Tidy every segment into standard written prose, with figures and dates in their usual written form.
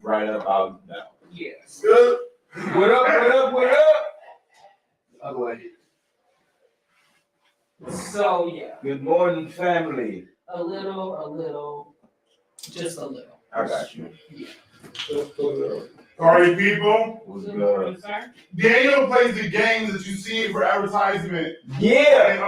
right about now. Yes. Good. What up, what up, what up? Oh, go ahead. So yeah, Good morning, family. a little, just a little. I got you. Party people. What's Good good? morning, sir. Daniel plays the games that you see for advertisement. Yeah.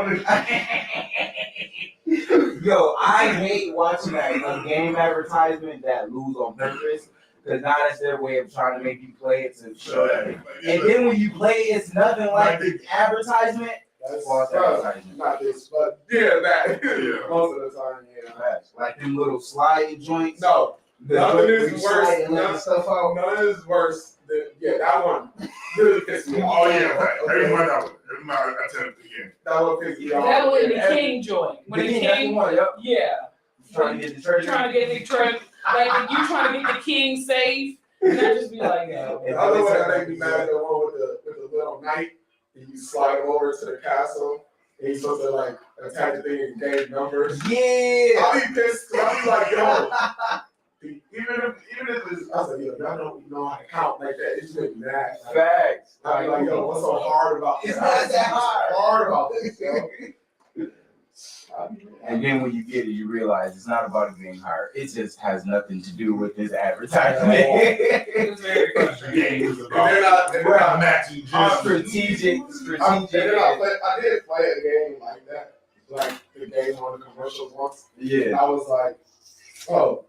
Yo, I hate watching a game advertisement that lose on purpose. Because now that's their way of trying to make you play it to show that. And then when you play, it's nothing like the advertisement. That's False advertisement. not this, but yeah, that. Yeah. Most of the time, yeah. Like them little sliding joints. No, none of this is worse. Slide and let the stuff out. None of this is worse than that one. Really pissed me off. Oh yeah, right. Every month I attempt again. That one pissed me off. That was in the And King joint. When the King, that's the King, one, yep. yeah, Trying to get the treasure. trying to get the treasure, like if you trying to get the King safe, and I just be like, yo. The other one that made me mad, the one with the little knight, and you slide him over to the castle, and he's supposed to like attack the thing and gain numbers. Yeah. I'll be pissed, cause I'll be like, yo. Even if it's, I said, yo, y'all don't know how to count like that. It just makes me mad. Facts. I'll be like, yo, what's so hard about this? It's not that hard. Hard about this, yo. And then when you get it, you realize it's not about it being hard. It just has nothing to do with this advertisement. It was very The frustrating. game is And they're not matching Strategic. I did play a game like that, like the game on the commercials once. Yeah. I was like, oh,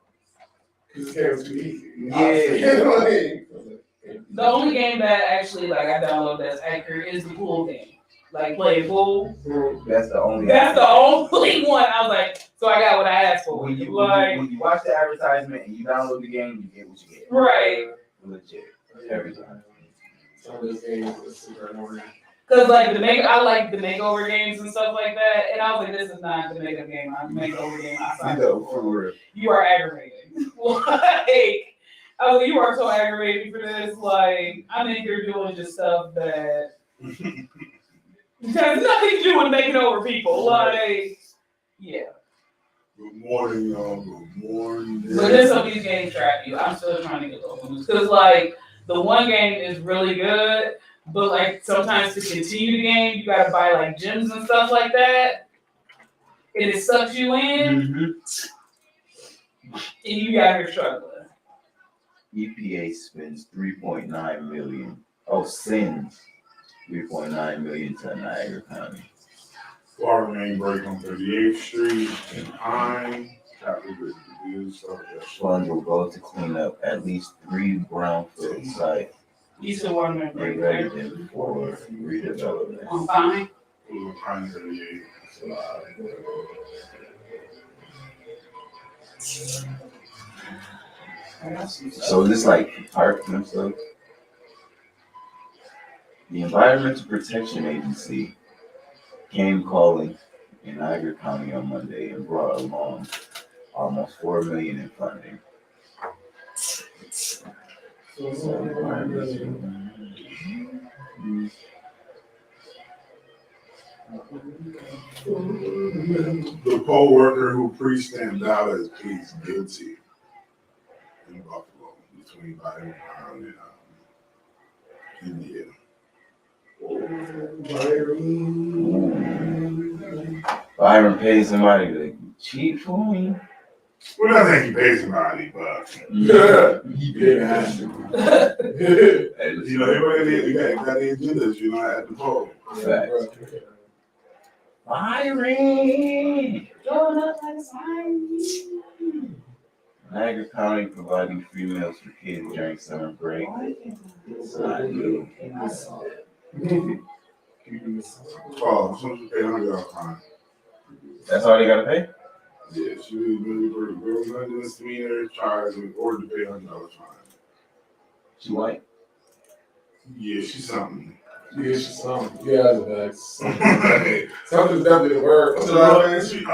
this game was too easy. Yeah. The only game that actually like I downloaded that's accurate is the pool game. Like playing pool. That's the only. That's the only one. I was like, so I got what I asked for. When you watch the advertisement and you download the game, you get what you get. Right. Legit. Every time. Some of those games are super annoying. Cause like I like the makeover games and stuff like that, and I was like, this is not the makeup game. I'm makeover game. I know, for real. You are aggravating. Like, I was like, you are so aggravating for this. Like, I'm in here doing just stuff that has nothing to do with making over people. Like, yeah. Good morning, y'all. Good morning. But then some of these games trap you. I'm still trying to get those ones. Cause like the one game is really good, but like sometimes to continue the game, you gotta buy like gems and stuff like that, and it sucks you in, and you out here struggling. EPA spends 3.9 million. Oh, sends 3.9 million to Niagara County. Water main break on 38th Street and Pine. Funds will go to clean up at least 3 brownfield sites Eastern Waterman they ready them for redevelopment. I'm fine. Pine 38. So this like parks and stuff. The Environmental Protection Agency came calling in Niagara County on Monday and brought along almost $4 million in funding. The poll worker who pre-stamped ballots pleads guilty in Buffalo between Biden and India. Byron paid somebody to cheat for me. Well, I think he pays somebody, but He did have to. you know, they got the agendas, you know, at the poll. Facts. Byron! Going up like a siren. Niagara County providing free meals for kids during summer break. It's not new. Oh, someone should pay $100 fine. That's all they gotta pay? Yeah, she was really girls not doing misdemeanor charge in order to pay $100 fine. She white? Yeah, she's something. Yeah, she's something. Yeah, that's something's definitely the word. What's the last name? She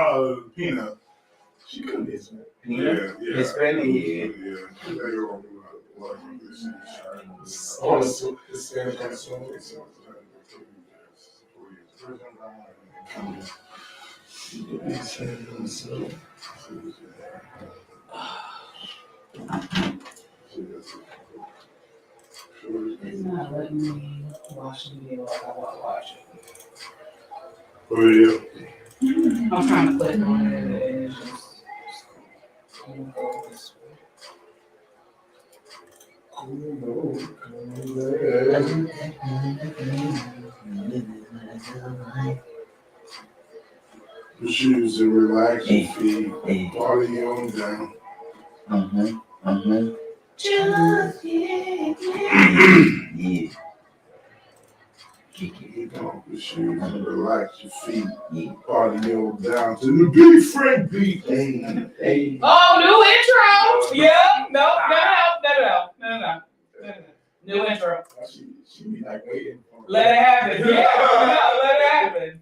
Peanut. She couldn't be Hispanic. Yeah. Hispanic? Yeah. They were on On the Hispanic on the swing. not letting me watch the video like I want to watch it. Oh, yeah. I'm trying to click on it and it's just. I'm gonna go this way. The shoes to relax your feet, party on down. Just yeah. Kick off the shoes and relax your feet, party on down to the big Frank beat. Hey. Oh, new intro! Yeah, no. New intro. She be like waiting. Let it happen. Yeah, let it happen.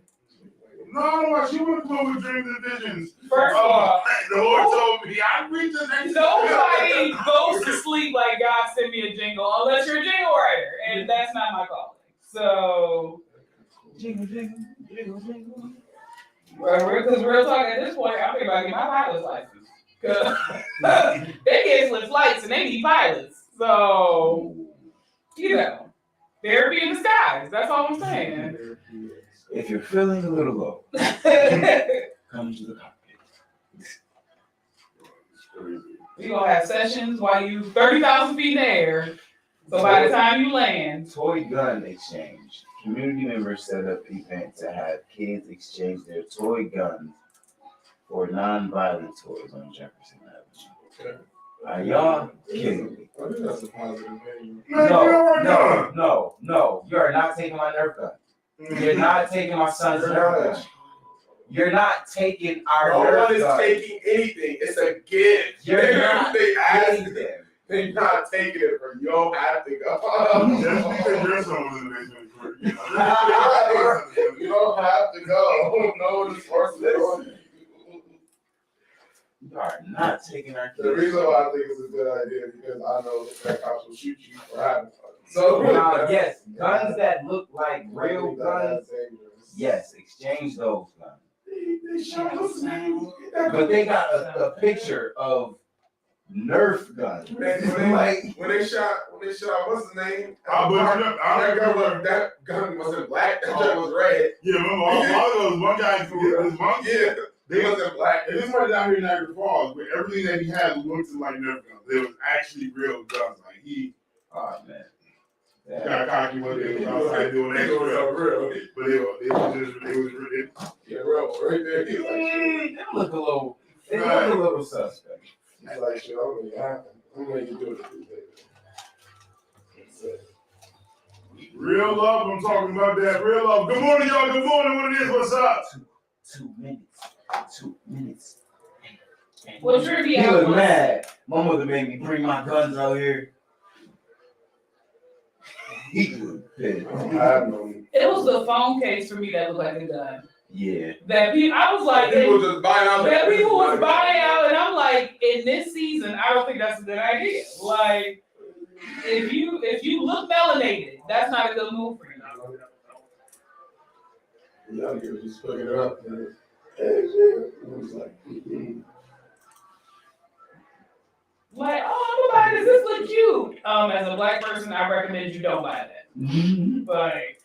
No, she wouldn't go with dreams and visions. First of all, The Lord told me, I read the next. nobody goes to sleep like God sent me a jingle unless you're a jingle writer, and that's not my calling. So, Jingle. because real talk at this point, I'm thinking about getting my pilot's license. Because they can't slip flights and they need pilots. So, you know, therapy in disguise. That's all I'm saying. If you're feeling a little low, come to the cockpit. We're going to have sessions while you 30,000 feet in the air. So by the time you land. Toy gun exchange. Community members set up event to have kids exchange their toy guns for non-violent toys on Jefferson Avenue. Are y'all kidding me? I think that's a positive thing. No. You are not taking my Nerf gun. You're not taking my son's Nerf gun. You're not taking our No Nerf one is gun. taking anything. It's a gift. You're not they asked taking them. They're not taking it from you. Don't have to Just go. because your son was in the basement. You don't have to go. No one is forcing it on you. You are not taking our The kids. reason why I think it's a good idea is because I know that cops will shoot you for having fun. So Yes, guns that look like real guns. Yes, exchange those guns. They shot those names. But they got a picture of Nerf guns. When they shot, what's his name? That gun wasn't black. That gun was red. Yeah, remember all those one guy this monkey. Yeah, they wasn't black. And this one down here in Niagara Falls, but everything that he had looked like Nerf guns. They was actually real guns. Like he got cocky one day. He was outside doing It was extra. real. But it was really. Yeah, real right there. He was like, They look a little suspect. he's like, shit, I'm gonna make you do it. That's it. Real love, I'm talking about that. Real love. Good morning, y'all. Good morning. What it is? What's up? 2 minutes. Well, Trippy, He I was was mad. My mother made me bring my guns out here. He was pissed. I don't have no. It was the phone case for me that looked like a gun. Yeah. That people, I was like, People just buying out. that people was buying out, and I'm like, in this season, I don't think that's a good idea. Like, if you look melanated, that's not a good move for you. Y'all niggas just picking it up. And it was like, Like, oh, I'm gonna buy this. This look cute. As a black person, I recommend you don't buy that. Like,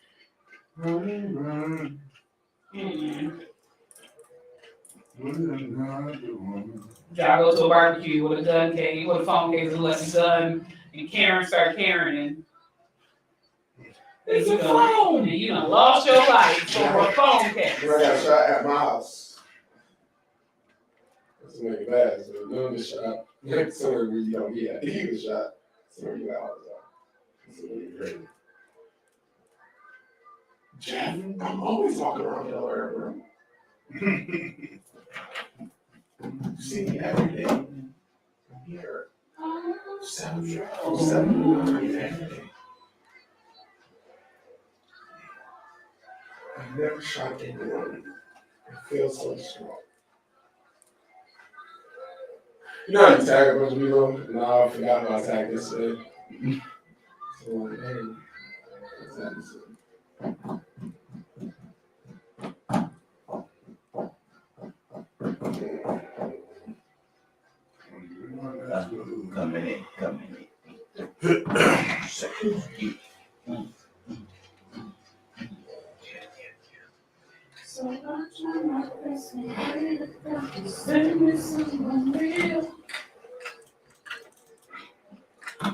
y'all go to a barbecue with a gun case, with a phone case, and let the gun and Karen start Karening. It's a phone. And you done lost your life for a phone case. I got shot at my house. That's make it bad. So none was shot. Somewhere where you don't get at. He was shot. Somewhere you got out. That's really crazy. Jeff, I'm always walking around Delaware, bro. You see me every day. I'm here. 7 every day. I've never shot anyone. It feels so strong. You know how you tag a bunch of people? No, I forgot about tag this day. So, hey, what's that this day? Coming in.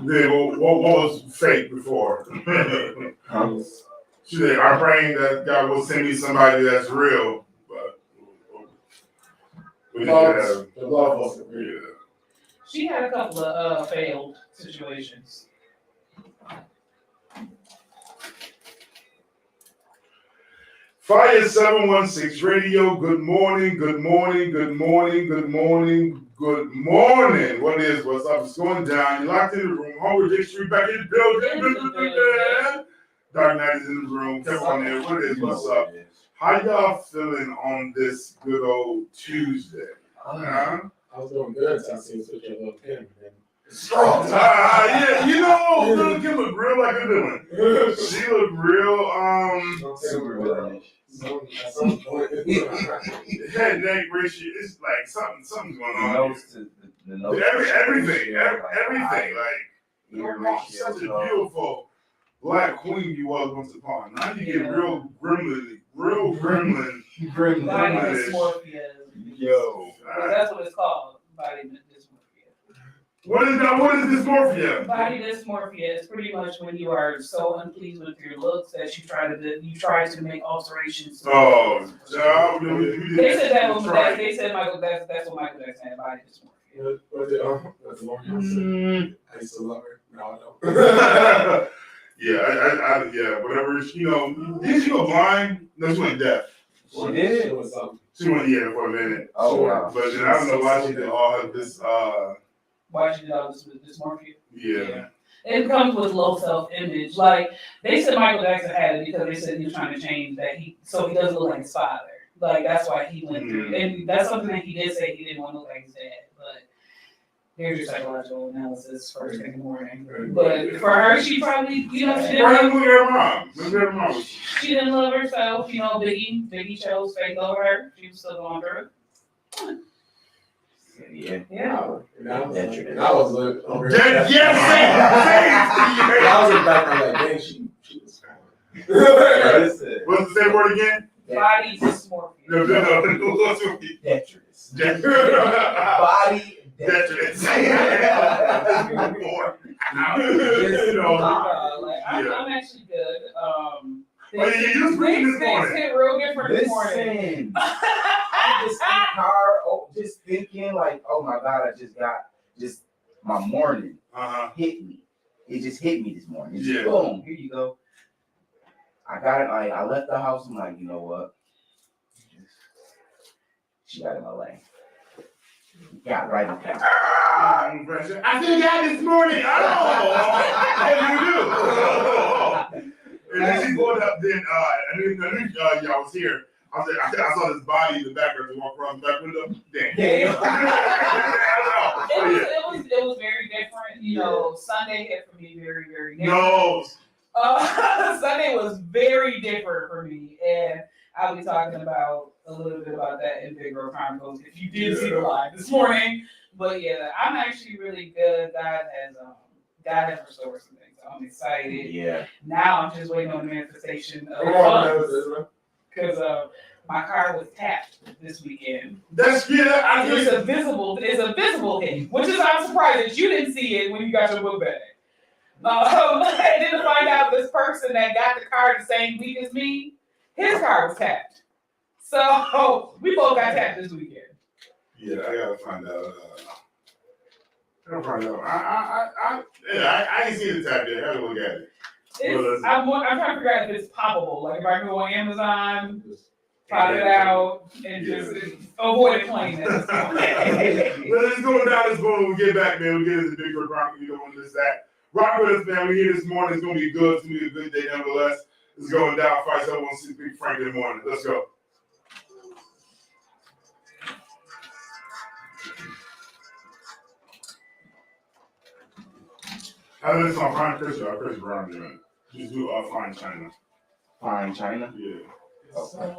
Then what was fake before? Huh? She said, I'm praying that God will send me somebody that's real. But we The love wasn't real. yeah. She had a couple of failed situations. Fire 716 Radio. Good morning, good morning, good morning, good morning, good morning. What's up? It's going down. You're locked in the room. Hungry Dick Street back in the building. Dark Knight is in the room. Kept on there. What it is? What's up? How y'all feeling on this good old Tuesday? Huh? I was doing good until I seen such a little pin. Strong. Yeah, you know, little Kim look real like a villain. She look real, Super villainish. head neck ratio. It's like something's going The on. nose to the nose. Everything. Like Ear you're ratio. such a beautiful black queen you was once upon. Now you get real gremlin. Gremlin. Body Gremlin-ish. dysmorphia. Yo. That's what it's called. Body dysmorphia. What is that? What is dysmorphia? Body dysmorphia is pretty much when you are so unpleased with your looks that you try to make alterations. Oh, They said that was they said Michael. That's what Michael Jackson had. Body dysmorphia. That's Lauren. I used to love her. No, I don't. Yeah, whatever. You know, did she go blind? No, she went deaf. She did? She went for a minute. Oh, wow. But then I don't know why she did all of this. Why she did all this with dysmorphia? Yeah. It comes with low self-image. Like they said, Michael Jackson had it because they said he was trying to change that so he doesn't look like his father. Like that's why he went through, and that's something that he did say he didn't want to look like his dad. But there's your psychological analysis first thing in the morning. But for her, she probably, she didn't. Look at her mom. Look at her mom. She didn't love herself. Biggie chose fake over her. She was still going through it. Yeah. Yeah. I was like, I was in back on that game. She was Listen. What's the same word again? Body dysmorphia. No. Detritus. Body Body detritus. I'm actually good. You was reading this morning. Things hit real different this morning. Listen. I'm just in the car, just thinking like, oh my God, I just got my morning hit me. It just hit me this morning. It's just, boom, here you go. I got it. I left the house. I'm like, you know what? She got in my lane. Got right in there. I still got this morning. Oh, you do. And then she pulled up. Then I knew y'all was here. I saw this body in the background to walk around the back window. Damn. It was very different. You know, Sunday hit for me very, very different. No. Sunday was very different for me, and I'll be talking about a little bit about that in Big Girl Chronicles if you did see the live this morning. But yeah, I'm actually really good. God has restored some things. So I'm excited. Yeah. Now I'm just waiting on the manifestation of funds because my car was tapped this weekend. That's It's a visible thing, which is I'm surprised that you didn't see it when you got your book bag. I didn't find out this person that got the car the same week as me, his car was tapped. So we both got tapped this weekend. Yeah, I gotta find out. I ain't seen the tap yet. I gotta look at it. I'm trying to figure out if it's poppable. Like if I go on Amazon, pop it out, and just avoid it playing at this point. But it's going down this morning. We'll get back, man. We'll get into the Big Red Chronicle. You don't want to miss that. Rock with us, man. We're here this morning. It's going to be good. It's going to be a good day, nonetheless. It's going down. Fight 716 Big Frank in the morning. Let's go. How is this on Fine Chris or Chris Brown doing? Just do Fine China. Fine China? Yeah. Okay.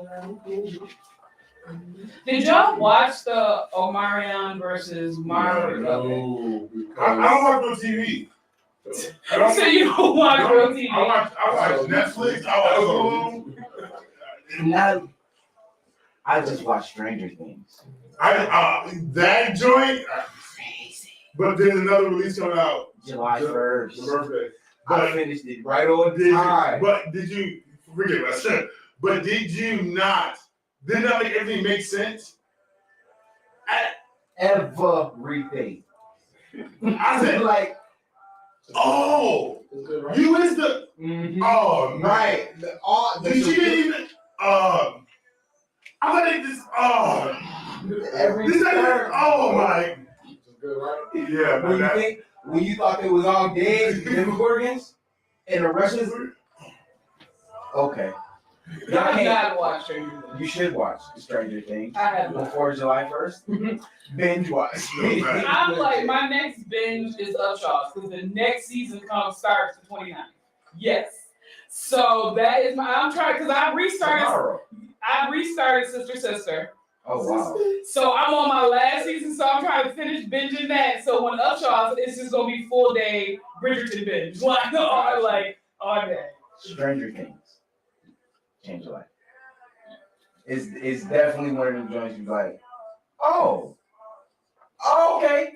Did y'all watch the Omarion versus Mario? No. I don't watch no TV. So you don't watch real TV? I watch Netflix. I watch Hulu. I just watched Stranger Things. That joint, Crazy. but there's another release coming out July 1st. the birthday. I finished it right on Did time. did you forget what I said? But did you not? Did that make everything make sense? Everything. I said, like, oh, It's good, right? you is the oh right. Did you even I thought they just Every this turn. oh my It's good, right? yeah, When you think when you thought they was all dead, Demogorgons and the Russians. Okay. I have not watched Stranger Things. You should watch Stranger Things I have not. before July 1st. Binge watch. I'm like, my next binge is Upshaws because the next season starts the 29th. Yes. So that is I'm trying because I restarted Sister. Oh wow. So I'm on my last season, so I'm trying to finish binging that. So when Upshaws, it's just gonna be full day Bridgerton binge. Like all day. Stranger Things. Change your life. It's definitely one of them joints you're like, oh, okay.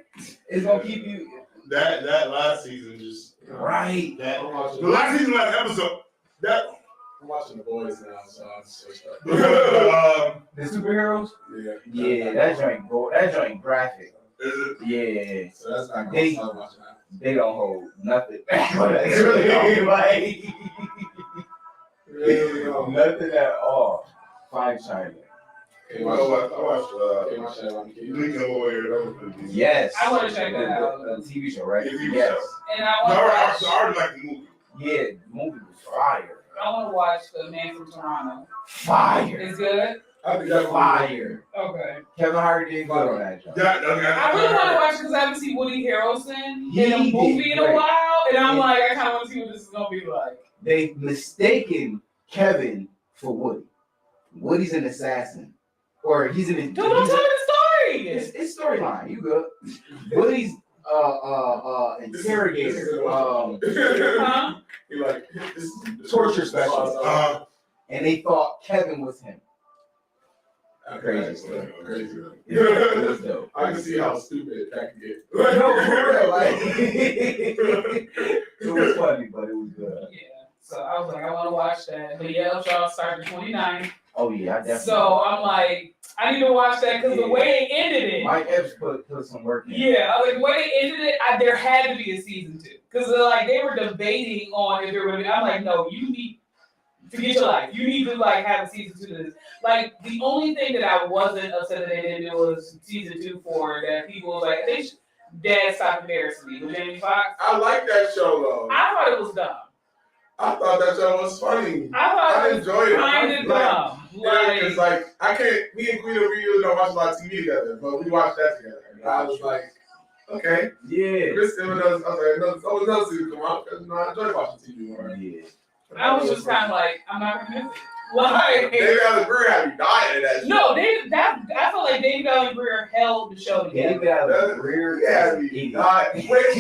It's gonna keep you that last season just right. that I'm watching, the last season last episode that I'm watching The Boys now, so I'm switched up. The superheroes? Yeah. Yeah, that joint graphic. is it Yeah. So that's not They- going to watching that. They don't hold nothing back. It's really like Really don't. nothing at all. Fine China. Can't I watch watched can't watch that on the TV. Lincoln Lawyer. That was pretty decent. Yes. I wanna check that out. The TV show, right? Yeah, TV Yes. And I No, want I to already like the movie. Yeah, the movie was fire. watch The Man from Toronto. Fire. It's good. I think that's Fire. Okay. Kevin Hart did good on that joint. I really want to watch because I haven't seen Woody Harrelson He in a did movie in a great. while, and I'm Yeah. like, I kind of want to see what this is gonna be like. They mistaken Kevin for Woody. Woody's an assassin. Or he's an Dude, don't tell me the story. it's storyline. You good. Woody's interrogator. Huh? He like this is Torture specialist. Uh, And they thought Kevin was him. Crazy story. Crazy. It was dope. I can see how stupid that can get. No, for real. Like, it was funny, but it was good. Yeah. So I was like, I want to watch that. But yeah, y'all started 29. Oh yeah, I definitely. So I'm like, I need to watch that because the way it ended it. Mike Epps put some work in. Yeah, I was like, the way it ended it, there had to be a season 2. Because like they were debating on if there would be. I'm like, no, you need. Forget your life. You need to like have a season 2 to this. Like the only thing that I wasn't upset that they didn't do was season 2 for that people was like Dad stop embarrassing me with Jamie Foxx. I like that show though. I thought it was dumb. I thought that show was funny. I thought I it was enjoyed it. kind of dumb. Yeah, because like I can't. Me and Queen, we really don't watch a lot of TV together, but we watched that together. And I was like, okay. Yeah. Chris Evans, I was like, another season come out because I enjoy watching TV more. Yeah. I was just kind of like, I'm not gonna miss it. Like, David Allen Greer had me dying in that show. no, I feel like David Allen Greer held the show together. David Allen Greer. He had me dying. Wait,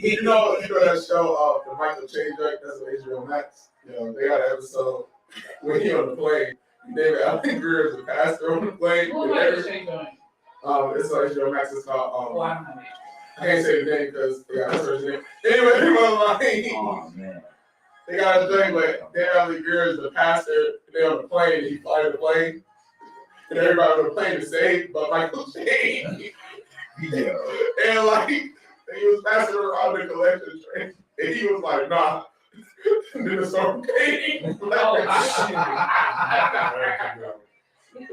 you know that show, the Michael Che joint, that's on HBO Max. You know, they got an episode when he on the plane. David Allen Greer is the pastor on the plane. Who am I to change on? It's on HBO Max. It's called. Oh, I don't know. I can't say the name because yeah, that's her name. Anyway, he was like, Oh man. they got a thing, but David Allen Greer is the pastor. They on the plane, and he flying the plane, and everybody on the plane is saved, but Michael Che. Yeah. And like he was passing around the collection train, and he was like, "Nah." And then the storm came. Oh,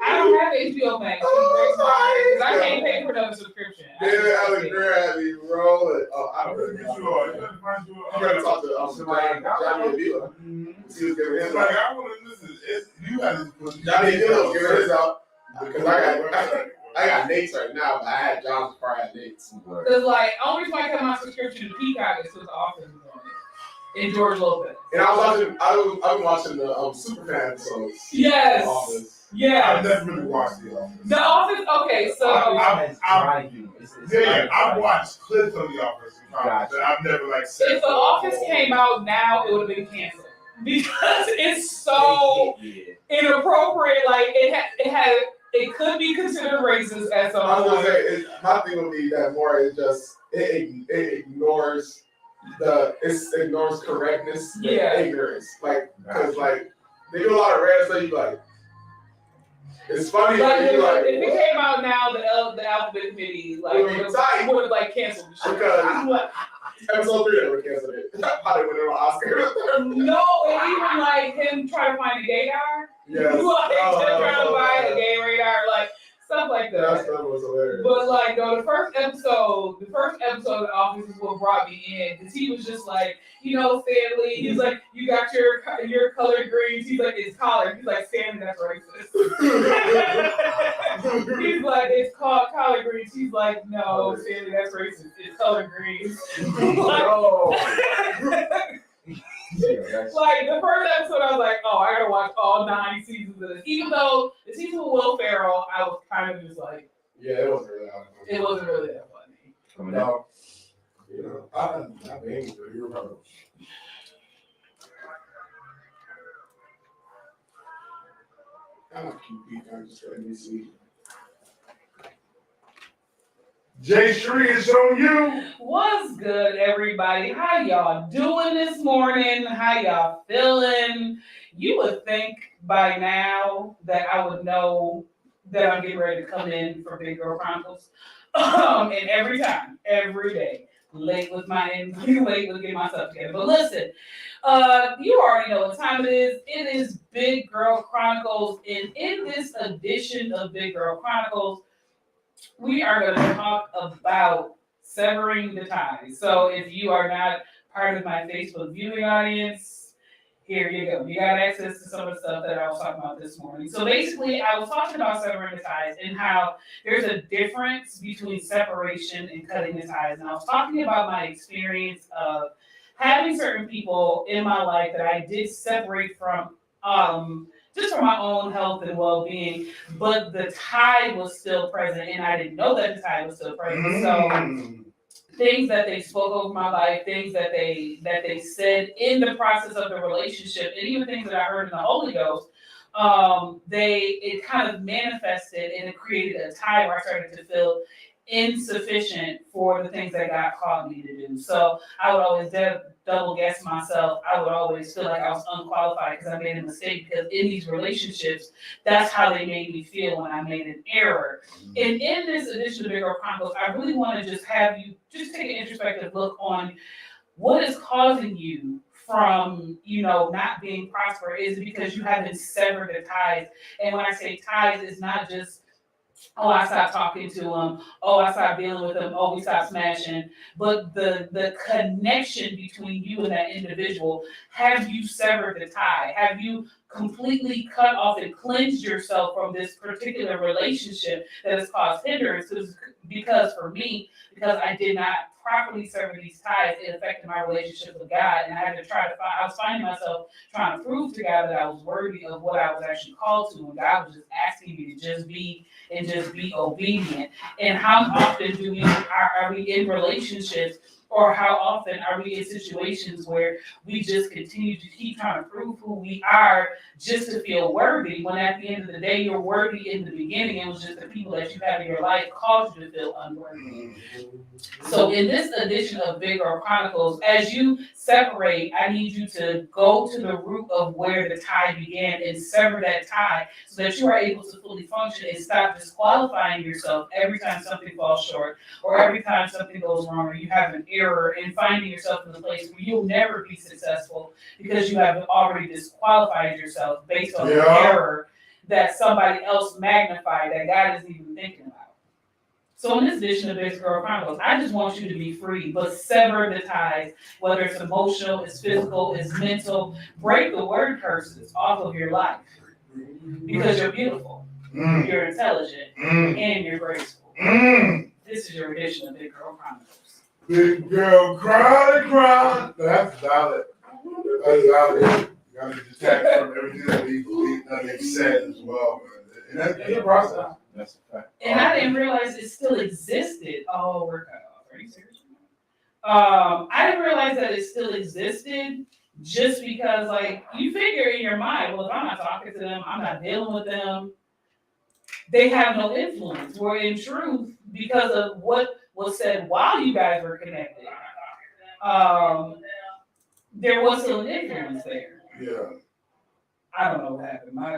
I don't have HBO Max. Because I can't pay for another subscription. David Allen Greer had me rolling. Oh, I don't really know. you I'm gonna talk to Somebody- Johnny Avila. He was giving his It's like out. I want to listen. You had this. Johnny Avila was giving his out because I got Nate's right now, but I had John's prior at Nate's. Because, like, only reason why I kept my subscription to Peacock is because the Office was on it. And George Lopez. And I was watching the Superfan episodes. Yes. of Office. Yes. I've never really watched it. The Office, okay, so. I've watched clips of The Office, Gotcha. but I've never like sat If The Office came out now, it would have been canceled. because it's so inappropriate. Like it could be considered racist at some I was point. gonna say, my thing would be that more is just it ignores correctness and ignorance. Like, because like they do a lot of random stuff. You be like, it's funny. Like, But you like, if it came out now, the alphabet committee would have like canceled the show. Because episode 3 they would cancel it. How they win an Oscar. No, and even like him trying to find a gay guy. Yes. Like trying to buy a gay radar, like stuff like that. That stuff was hilarious. But like, no, the first episode of The Office is what brought me in, because he was just like, Stanley. He's like, you got your colored greens. He's like, it's collard. He's like, Stanley, that's racist. He's like, it's called collard greens. He's like, no, Stanley, that's racist. It's colored greens. Like the first episode, I was like, oh, I gotta watch all 9 seasons of this. Even though the season with Will Ferrell, I was kind of just like, yeah, it wasn't really that funny. It wasn't really that funny. No, I think you're right. I like QP. I'm just letting me see. Jay Shree, it's on you. What's good, everybody? How y'all doing this morning? How y'all feeling? You would think by now that I would know that I'm getting ready to come in for Big Girl Chronicles. And every day, late with getting myself together. But listen, you already know what time it is. It is Big Girl Chronicles. And in this edition of Big Girl Chronicles, we are going to talk about severing the ties. So if you are not part of my Facebook viewing audience, here you go. You got access to some of the stuff that I was talking about this morning. So basically, I was talking about severing the ties and how there's a difference between separation and cutting the ties. And I was talking about my experience of having certain people in my life that I did separate from, just for my own health and well-being, but the tie was still present, and I didn't know that the tie was still present. So things that they spoke over my life, things that they said in the process of the relationship, and even things that I heard in the Holy Ghost, it kind of manifested and it created a tie where I started to feel insufficient for the things that God called me to do. So I would always double guess myself. I would always feel like I was unqualified because I made a mistake, because in these relationships, that's how they made me feel when I made an error. And in this edition of Big Girl Chronicles, I really want to just have you just take an introspective look on what is causing you from, not being prosperous. Is it because you haven't severed the ties? And when I say ties, it's not just, oh, I stopped talking to him. Oh, I stopped dealing with him. Oh, we stopped smashing. But the connection between you and that individual, have you severed the tie? Have you completely cut off and cleansed yourself from this particular relationship that has caused hindrance? Because for me, because I did not properly sever these ties, it affected my relationship with God. And I had to I was finding myself trying to prove to God that I was worthy of what I was actually called to. And God was just asking me to just be obedient. And how often are we in relationships, or how often are we in situations where we just continue to keep trying to prove who we are just to feel worthy, when at the end of the day, you're worthy in the beginning. It was just the people that you have in your life caused you to feel unworthy. So in this edition of Big Girl Chronicles, as you separate, I need you to go to the root of where the tie began and sever that tie so that you are able to fully function and stop disqualifying yourself every time something falls short, or every time something goes wrong, or you have an error, and finding yourself in a place where you'll never be successful because you have already disqualified yourself based on the error that somebody else magnified that God isn't even thinking about. So in this edition of Big Girl Chronicles, I just want you to be free, but sever the ties, whether it's emotional, it's physical, it's mental. Break the word curses off of your life, because you're beautiful, you're intelligent, and you're graceful. This is your edition of Big Girl Chronicles. Big girl, cry. That's valid. That's valid. You gotta detach from everything that they've said as well. And that's a process. That's a fact. And I didn't realize it still existed. Oh, we're cut off. Are you serious? I didn't realize that it still existed just because, like, you figure in your mind, well, if I'm not talking to them, I'm not dealing with them, they have no influence. Where in truth, because of what was said while you guys were connected, there was still an influence there. Yeah. I don't know what happened. My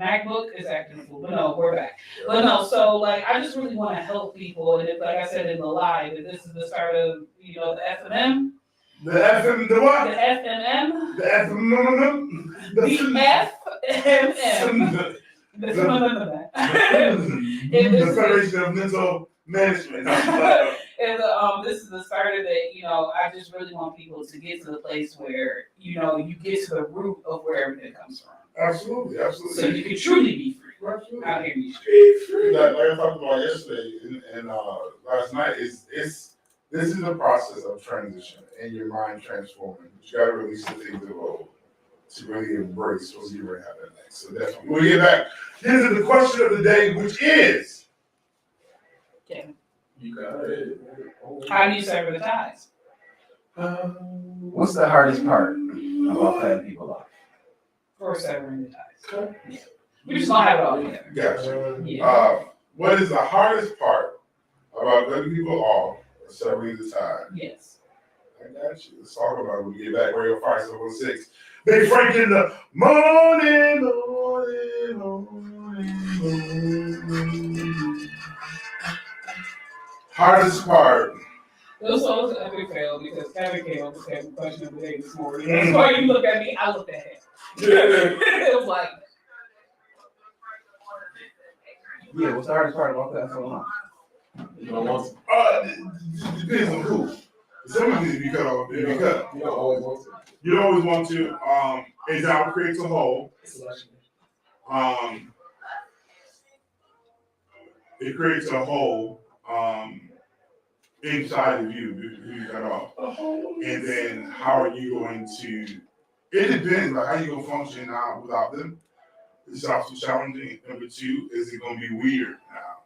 MacBook is acting full. But no, we're back. But no, so like I just really want to help people, and if, like I said in the live, if this is the start of the FMM. The FM, the what? The FMM. The FM, The FMM. The Federation of Mental Management. And this is the start of it. I just really want people to get to the place where you get to the root of where everything comes from. Absolutely, absolutely. So you can truly be free. Absolutely. Out here, be free. Like I talked about yesterday and last night, this is a process of transition and your mind transforming. You got to release the things of old to really embrace what's going to happen next. So definitely, when we get back, here's the question of the day, which is. Okay. You got it. How do you sever the ties? What's the hardest part about cutting people off? For severing the ties. Yeah. We just don't have it all together. Gotcha. Yeah. What is the hardest part about cutting people off or severing the tie? Yes. I got you. Let's talk about it when we get back. Radio 5716. Big Frank in the morning. Hardest part. Those songs are epic fail because Kevin came up with the question of the day this morning. That's why you look at me, I looked at him. It was like. Yeah, what's the hardest part about that so long? Depends on who. Some of these be cut off. They be cut. You don't always want to. You don't always want to. Example creates a hole. It creates a hole inside of you if you cut off. And then how are you going to? It depends on how you gonna function now without them. It's also challenging. Number two, is it gonna be weird now?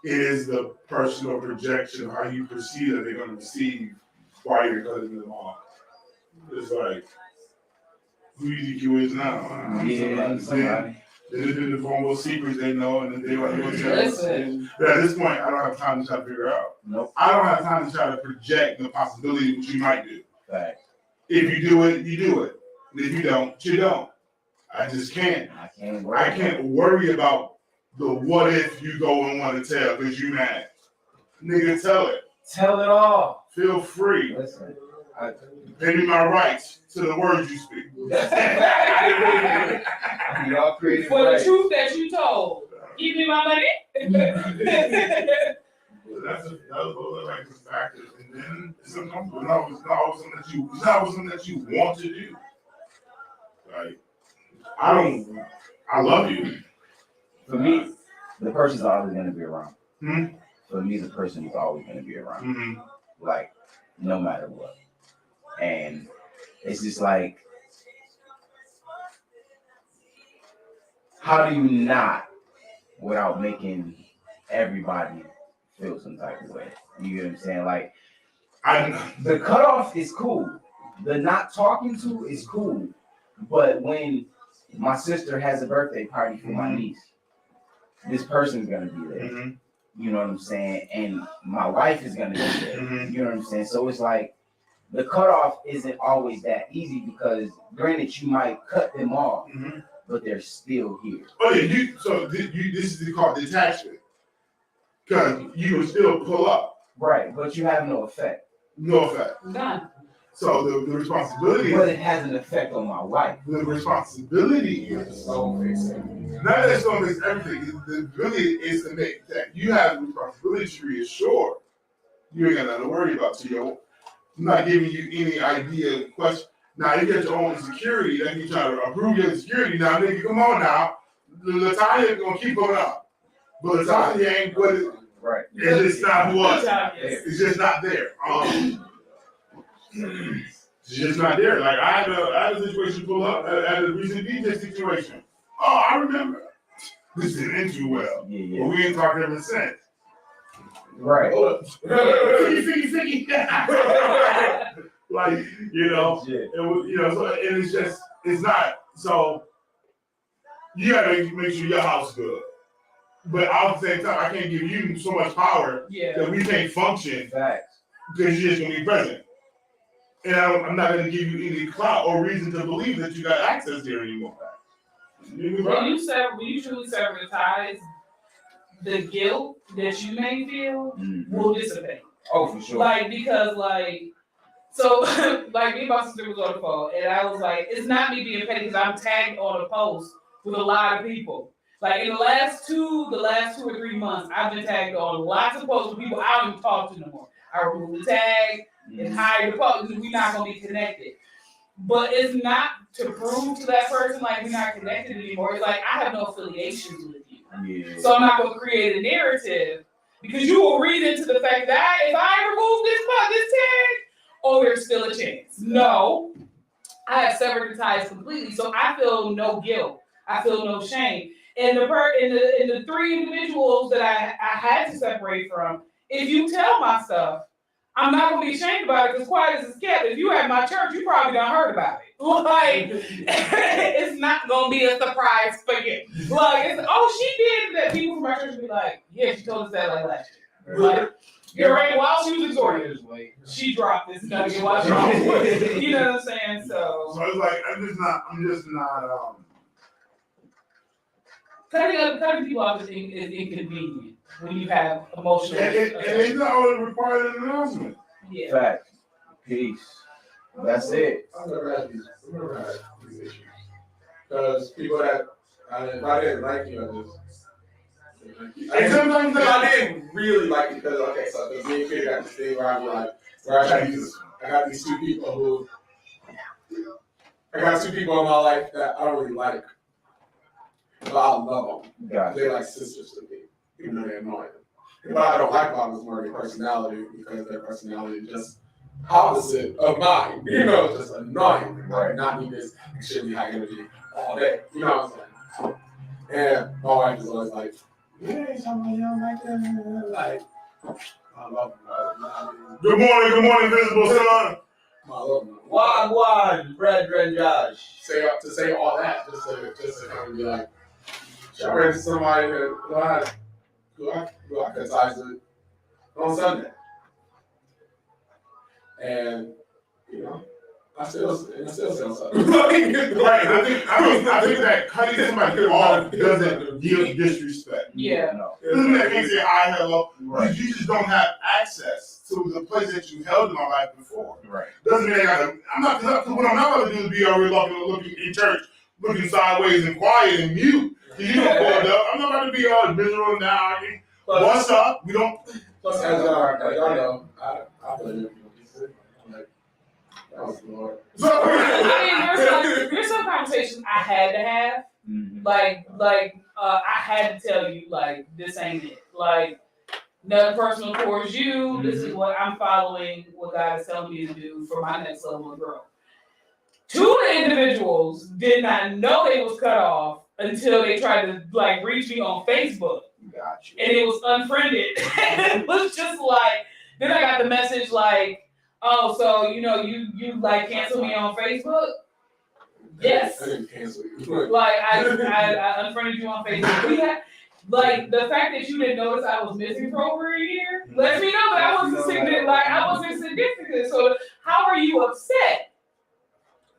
It is the personal projection of how you perceive that they're gonna receive while you're cutting them off. It's like, who do you think you is now? Somebody. They're in the form of secrets they know, and then they want to tell us. Listen. But at this point, I don't have time to try to figure out. Nope. I don't have time to try to project the possibility of what you might do. Fact. If you do it, you do it. And if you don't, you don't. I just can't. I can't worry about the what if you go and want to tell because you mad. Nigga, tell it. Tell it all. Feel free. Listen. Pay me my rights to the words you speak. Y'all created For the right. truth that you told. Give me my money. That's like the factor. And then it's uncomfortable. It's not always something that you want to do. Like, I love you. For me, the person's always going to be around. Hmm? For me, the person is always going to be around. Mm-hmm. Like, no matter what. And it's just like, how do you not, without making everybody feel some type of way? You get what I'm saying? Like, the cutoff is cool. The not talking to is cool. But when my sister has a birthday party for my niece, this person's gonna be there. Mm-hmm. You know what I'm saying? And my wife is gonna be there. Mm-hmm. You know what I'm saying? So it's like the cutoff isn't always that easy because granted you might cut them off, but they're still here. Oh yeah, this is called detachment. Because you will still pull up. Right, but you have no effect. No effect. Done. So the responsibility. But it has an effect on my wife. The responsibility is not that it's going to fix everything. The ability is to make that you have the responsibility to reassure. You ain't got nothing to worry about. So I'm not giving you any idea question. Now you get your own insecurity. Then you try to approve your insecurity. Now nigga, come on now. Latanya gonna keep going up, but Latanya ain't what it. Right. It's just not what. It's just not there. It's just not there. Like I had a situation pull up at a recent DJ situation. Oh, I remember. This didn't end too well. Yeah. But we ain't talking ever since. Right. Figgy. Like, like, you know, Legit. it was, you know, so, and it's just, it's not. So you gotta make sure your house is good. But at the same time, I can't give you so much power Yeah. that we can't function Facts. because you're just gonna be present. And I'm not gonna give you any clout or reason to believe that you got access here anymore. When you truly separatize, the guilt that you may feel will dissipate. Oh, for sure. Like, because, like, so, like, me and my sister was on the phone, and I was like, it's not me being petty because I'm tagged on a post with a lot of people. Like, in the last 2 or 3 months, I've been tagged on lots of posts with people I don't even talk to no more. I remove the tag and hide the post because we're not going to be connected. But it's not to prove to that person, like, we're not connected anymore. It's like, I have no affiliations with you. Yeah. So I'm not going to create a narrative because you will read into the fact that if I remove this tag, oh, there's still a chance. No, I have severed the ties completely, so I feel no guilt. I feel no shame. And in the 3 individuals that I had to separate from, if you tell my stuff, I'm not gonna be ashamed about it because quiet as it's kept. If you at my church, you probably done heard about it. Like, it's not gonna be a surprise for you. Like, it's, oh, she did that. People from my church will be like, yeah, she told us that like last year. Like, you're right. While she was exhorting, she dropped this nugget while she was, you know what I'm saying? So it's like I'm just not. Cutting people off is inconvenient when you have emotional. And it's not always required an announcement. Yeah. Facts. Peace. That's it. I've never had these issues. Because people that, if I didn't like you, And sometimes I didn't really like you because, okay, so the me and Kid got this thing where I be like, where I got these 2 people in my life that I don't really like. But I love them. Gotcha. They're like sisters to me, even though they're annoying. But I don't like them as more their personality because their personality is just opposite of mine. You know, it's just annoying. Like, not need this extremely high energy all day. You know what I'm saying? And my wife is always like, yeah, somebody don't like that. Like, I love them. Good morning, visible son. I love them. Wagwan, brethren, Josh. To say all that, just to kind of be like, I ran into somebody who I could ties with on Sunday. And, you know, I still say something. Right. I think that cutting somebody off doesn't give disrespect. Yeah. No. Doesn't that mean say hi, hello? Right. You just don't have access to the place that you held in my life before. Right. Doesn't mean what I'm not gonna do is be over here looking in church, looking sideways and quiet and mute. You don't pull it up. I'm not gonna be all miserable now. What's up? We don't. Plus, as y'all know, I play with people. I'm like, that was the Lord. I mean, there's some conversations I had to have. Like, I had to tell you, like, this ain't it. Like, nothing personal towards you. This is what I'm following, what God is telling me to do for my next level of growth. 2 of the individuals did not know they was cut off until they tried to, like, reach me on Facebook. Gotcha. And it was unfriended. It was just like, then I got the message like, oh, so, you know, you like cancel me on Facebook? Yes. I didn't cancel you. Like, I unfriended you on Facebook. We had, like, the fact that you didn't notice I was missing for over a year lets me know that I wasn't significant. So how are you upset?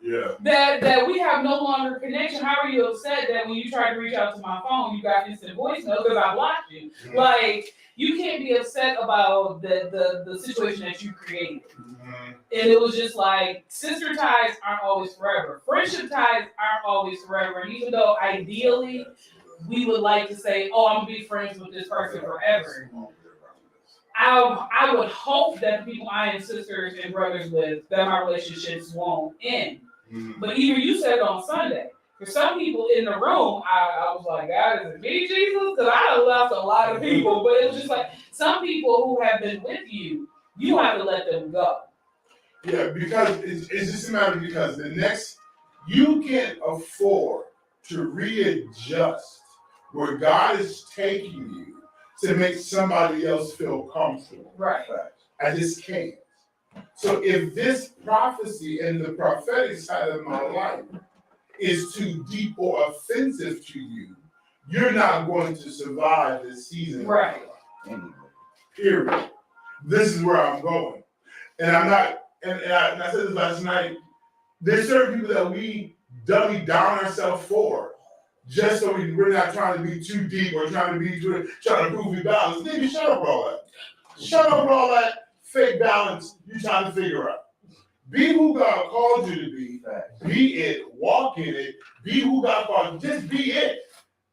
Yeah. That we have no longer connection. How are you upset that when you tried to reach out to my phone, you got instant voicemail because I blocked you? Like, you can't be upset about the situation that you created. And it was just like, sister ties aren't always forever. Friendship ties aren't always forever. And even though ideally we would like to say, oh, I'm gonna be friends with this person forever, I would hope that the people I am sisters and brothers with, that my relationships won't end. But even you said on Sunday, for some people in the room, I was like, God, is it me, Jesus? Because I have left a lot of people, but it was just like, some people who have been with you, you have to let them go. Yeah, because it's just a matter because you can't afford to readjust where God is taking you to make somebody else feel comfortable. Right. I just can't. So if this prophecy and the prophetic side of my life is too deep or offensive to you, you're not going to survive this season. Right. Period. This is where I'm going. And I'm not, and I said this last night, there's certain people that we dummy down ourselves for, just so we're not trying to be too deep or trying to prove we balance. Nigga, shut up with all that. Shut up with all that fake balance you're trying to figure out. Be who God called you to be it, walk in it, be who God called you, just be it.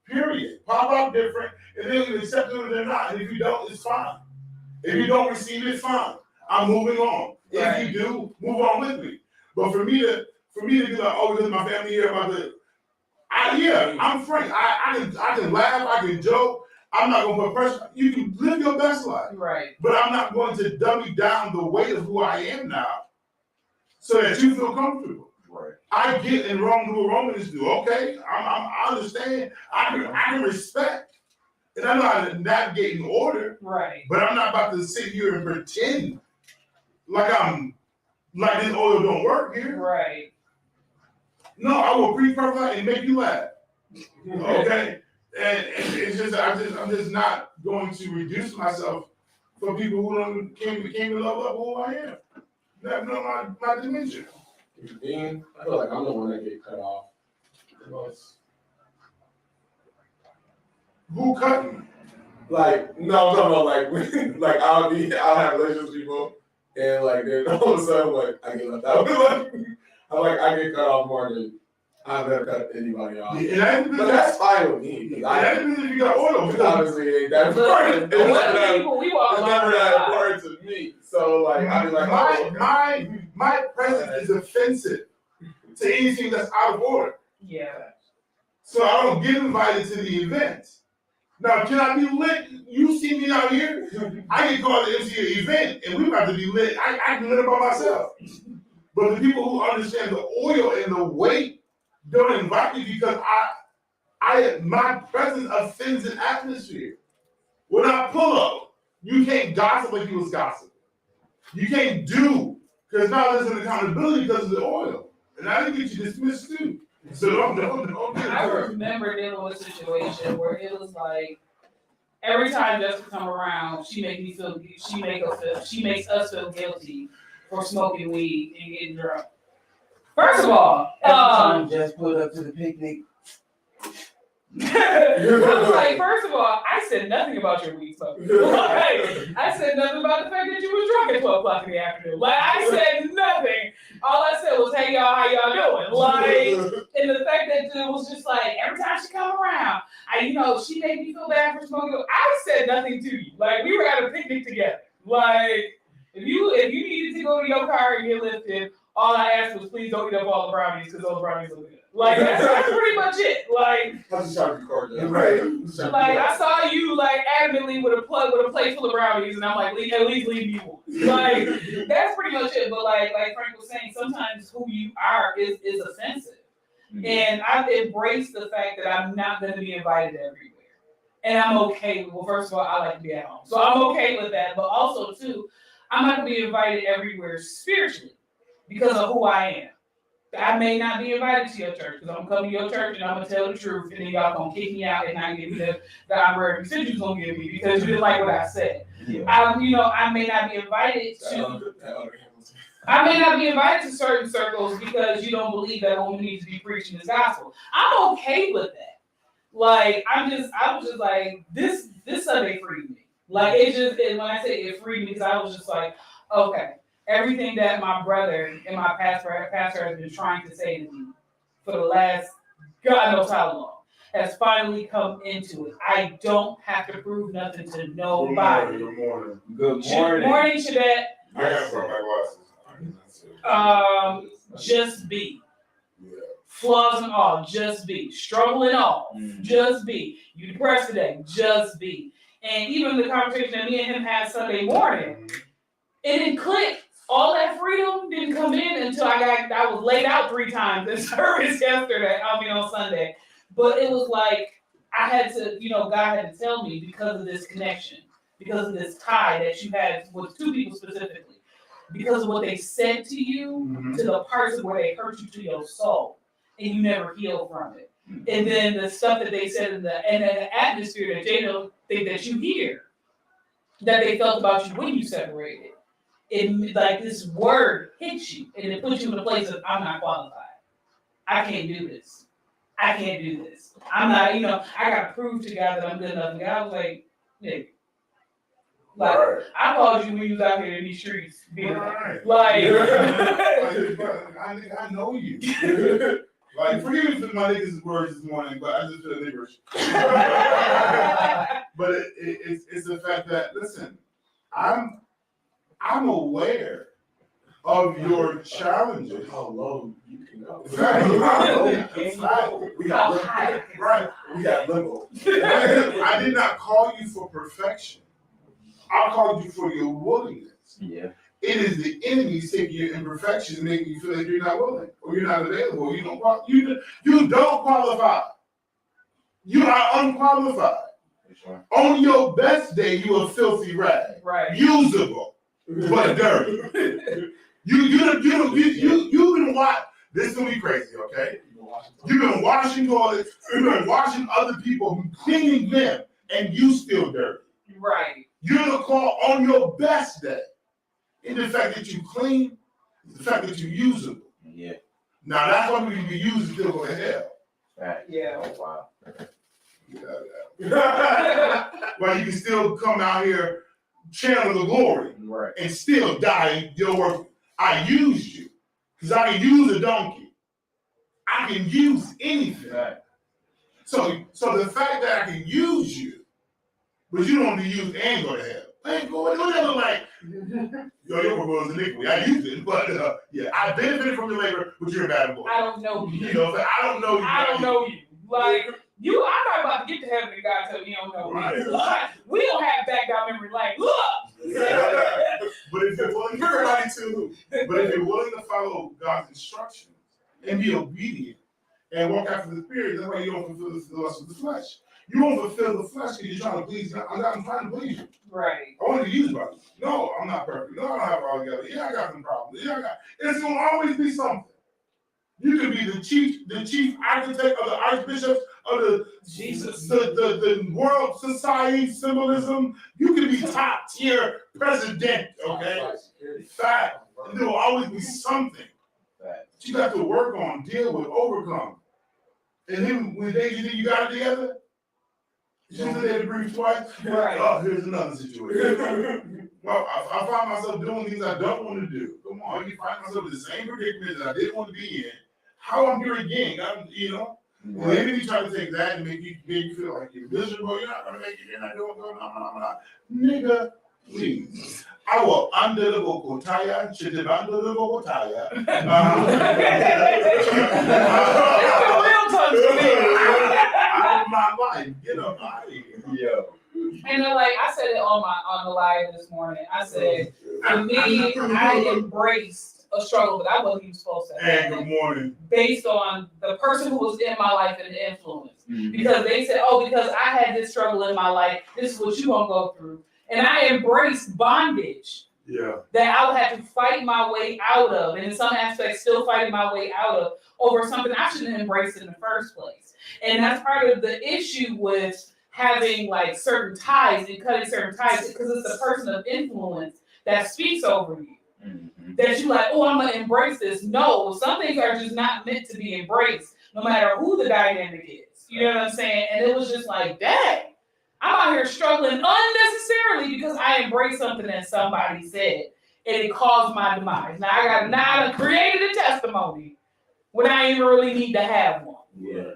Period. Pop out different, and then you accept it or they're not. And if you don't, it's fine. If you don't receive it, it's fine. I'm moving on. Right. If you do, move on with me. But for me to be like, oh, this is my family here, I'm frank. I can laugh, I can joke. I'm not gonna put pressure. You can live your best life. Right. But I'm not going to dummy down the weight of who I am now so that you feel comfortable. Right. I get in Rome what Romans do. Okay, I understand. I can respect, and I know how to navigate in order. Right. But I'm not about to sit here and pretend like this oil don't work here. Right. No, I will pre-prophesy and make you laugh. Okay, and it's just I'm just not going to reduce myself for people who came to love up who I am. That's not my dimension. Being, I feel like I'm the one that get cut off the most. Who cut me? Like, no, I'm talking about like I'll have relationships with people and like then all of a sudden like I get left out. I get cut off more than I've ever cut anybody off. But that's fine with me. That means if you got oil. Obviously it ain't that important. It's never that important to me. So like I be like, my presence is offensive to anything that's out of order. Yeah. So I don't get invited to the event. Now, can I be lit? You see me out here, I get called to MC an event, and we about to be lit. I can lit it by myself. But the people who understand the oil and the weight don't invite me because my presence offends an atmosphere. When I pull up, you can't gossip like you was gossiping. You can't do, because now there's an accountability because of the oil. And I didn't get you dismissed too. So don't I remember dealing with a situation where it was like every time Jessica come around, she makes us feel guilty for smoking weed and getting drunk. First of all, every time Jess pulled up to the picnic. I was like, first of all, I said nothing about your weed smoking. Like, I said nothing about the fact that you was drunk at 12 o'clock in the afternoon. Like, I said nothing. All I said was, hey, y'all, how y'all doing? Like, and the fact that it was just like, every time she come around, she made me feel bad for smoking. I said nothing to you. Like, we were at a picnic together. Like, if you needed to go to your car and get lifted, all I asked was, please don't eat up all the brownies because those brownies look good. Like, that's pretty much it. Like, I'm just trying to record that. Right. Like, I saw you, like, adamantly with a plate full of brownies, and I'm like, at least leave me one. Like, that's pretty much it. But, like Frank was saying, sometimes who you are is offensive. Mm-hmm. And I've embraced the fact that I'm not going to be invited everywhere. And I'm okay with, well, first of all, I like to be at home. So I'm okay with that. But also, too, I'm not going to be invited everywhere spiritually because of who I am. I may not be invited to your church because I'm coming to your church and I'm gonna tell the truth, and then y'all gonna kick me out and not give me the honorary decision you're gonna give me because you didn't like what I said. Yeah. I may not be invited to certain circles because you don't believe that woman needs to be preaching this gospel. I'm okay with that. Like I was just like this Sunday freed me. Like and when I say it freed me, because I was just like, okay. Everything that my brother and my pastor has been trying to say to me for the last God knows how long has finally come into it. I don't have to prove nothing to nobody. Good morning. Good morning. Good morning, Shabbat. I got my glasses. Just be. Yeah. Flaws and all, just be. Struggle and all, just be. You depressed today, just be. And even the conversation that me and him had Sunday morning, it didn't click. All that freedom didn't come in until I was laid out 3 times in service on Sunday. But it was like I had to, God had to tell me because of this connection, because of this tie that you had with 2 people specifically. because of what they said to you, to the parts of where they hurt you to your soul, and you never heal from it. And then the stuff that they said in the atmosphere that they don't think that you hear, that they felt about you when you separated. It like this word hits you and it puts you in a place of I'm not qualified. I can't do this. I can't do this. I'm not, I gotta prove to God that I'm good enough. And God was like, nigga. Like I called you when you was out here in these streets. Right. Like I know you. Like, forgive me for my niggas' words this morning, but I just feel niggerish. But it's the fact that, listen, I'm aware of your challenges. How low you can go. Right. We got limbo. Right. We got limbo. I did not call you for perfection. I called you for your willingness. Yeah. It is the enemy taking your imperfections, making you feel like you're not willing, or you're not available. You don't qualify. You are unqualified. Sure. On your best day, you a filthy rag, right. usable but dirty. You've been watching. This is gonna be crazy, okay? You've been washing toilets. You've been washing other people, cleaning them, and you still dirty. Right. You're the call on your best day. And the fact that you clean, the fact that you're usable. Yeah. Now that's why when you be used, still go to hell. Right. Yeah. Oh, wow. Well, you can still come out here, channel the glory, Right. and still die in your work. I used you. Because I can use a donkey. I can use anything. Right. So the fact that I can use you, but you don't want to use and go to hell. Ain't going whatever, like, your work was iniquity. I used it, but yeah, I benefited from your labor, but you're a bad boy. I don't know you. You know, I don't know you. I don't know you. Like, I'm not about to get to heaven and God tell me you don't know me. Like, we don't have background memory. Like, look. But if you're willing to follow God's instructions and be obedient and walk after the Spirit, that way you don't fulfill the lust of the flesh. You won't fulfill the flesh because you're trying to please God. I'm trying to please you. Right. I want to use by you. No, I'm not perfect. No, I don't have it all together. Yeah, I got some problems. It's gonna always be something. You could be the chief architect of the archbishops of the world society symbolism. You could be top tier president, okay? Fact. There will always be something that you have to work on, deal with, overcome. And then when the days you think you got it together, you just had to breathe twice. Right. Oh, here's another situation. Well, I find myself doing things I don't want to do. Come on, you find myself in the same predicament that I didn't want to be in. How I'm here again, And the enemy try to take that and make you feel like you're miserable. You're not gonna make it. You're not doing good. Nigga, please. I will under the Bokotaya, under the Bokotaya. My life, get up out of here. Yo. And then, like I said it on the live this morning. I said, for me, I embraced a struggle that I wasn't even supposed to have. And good morning. Based on the person who was in my life and the influence. Mm-hmm. Because they said, because I had this struggle in my life, this is what you're gonna go through. And I embraced bondage. Yeah. That I would have to fight my way out of, and in some aspects still fighting my way out of, over something I shouldn't have embraced in the first place. And that's part of the issue with having like certain ties and cutting certain ties, because it's the person of influence that speaks over you. Mm-hmm. That you like, I'm gonna embrace this. No, some things are just not meant to be embraced, no matter who the dynamic is. You know what I'm saying? And it was just like, dang, I'm out here struggling unnecessarily because I embraced something that somebody said, and it caused my demise. Now I created a testimony when I didn't really need to have one. Yeah.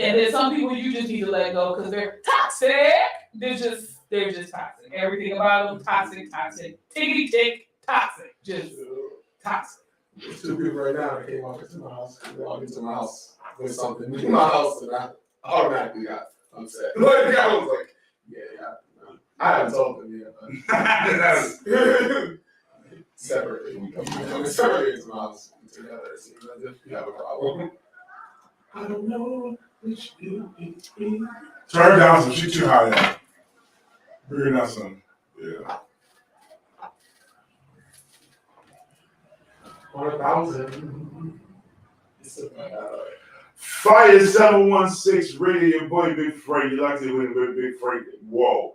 And then some people you just need to let go because they're toxic. They're just toxic. Everything about them toxic, tickety tick, toxic, just toxic. There's two people right now that came walk into my house with something in my house, and I automatically got upset. Like, I was like, yeah. I haven't told them yet, but separately. We come separately into my house together. It seems as if you have a problem. I don't know which you is. Turn her down some shit too high. Bring her down some. Yeah. 1,000. Fire 716 Radio, your boy Big Frank. You locked in with Big Frank. Whoa.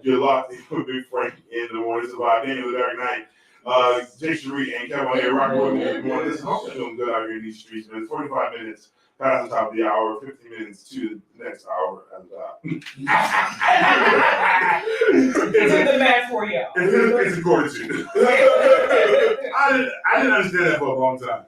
You're locked in with Big Frank in the morning. It's about Daniel the Dark Knight. Jay Cherie and Kevin here rocking with me in the morning. Listen, I'm doing good out here in these streets, man. It's 45 minutes past the top of the hour, 50 minutes to the next hour at the top. It's the math for y'all. It's a quarter to. I didn't understand that for a long time.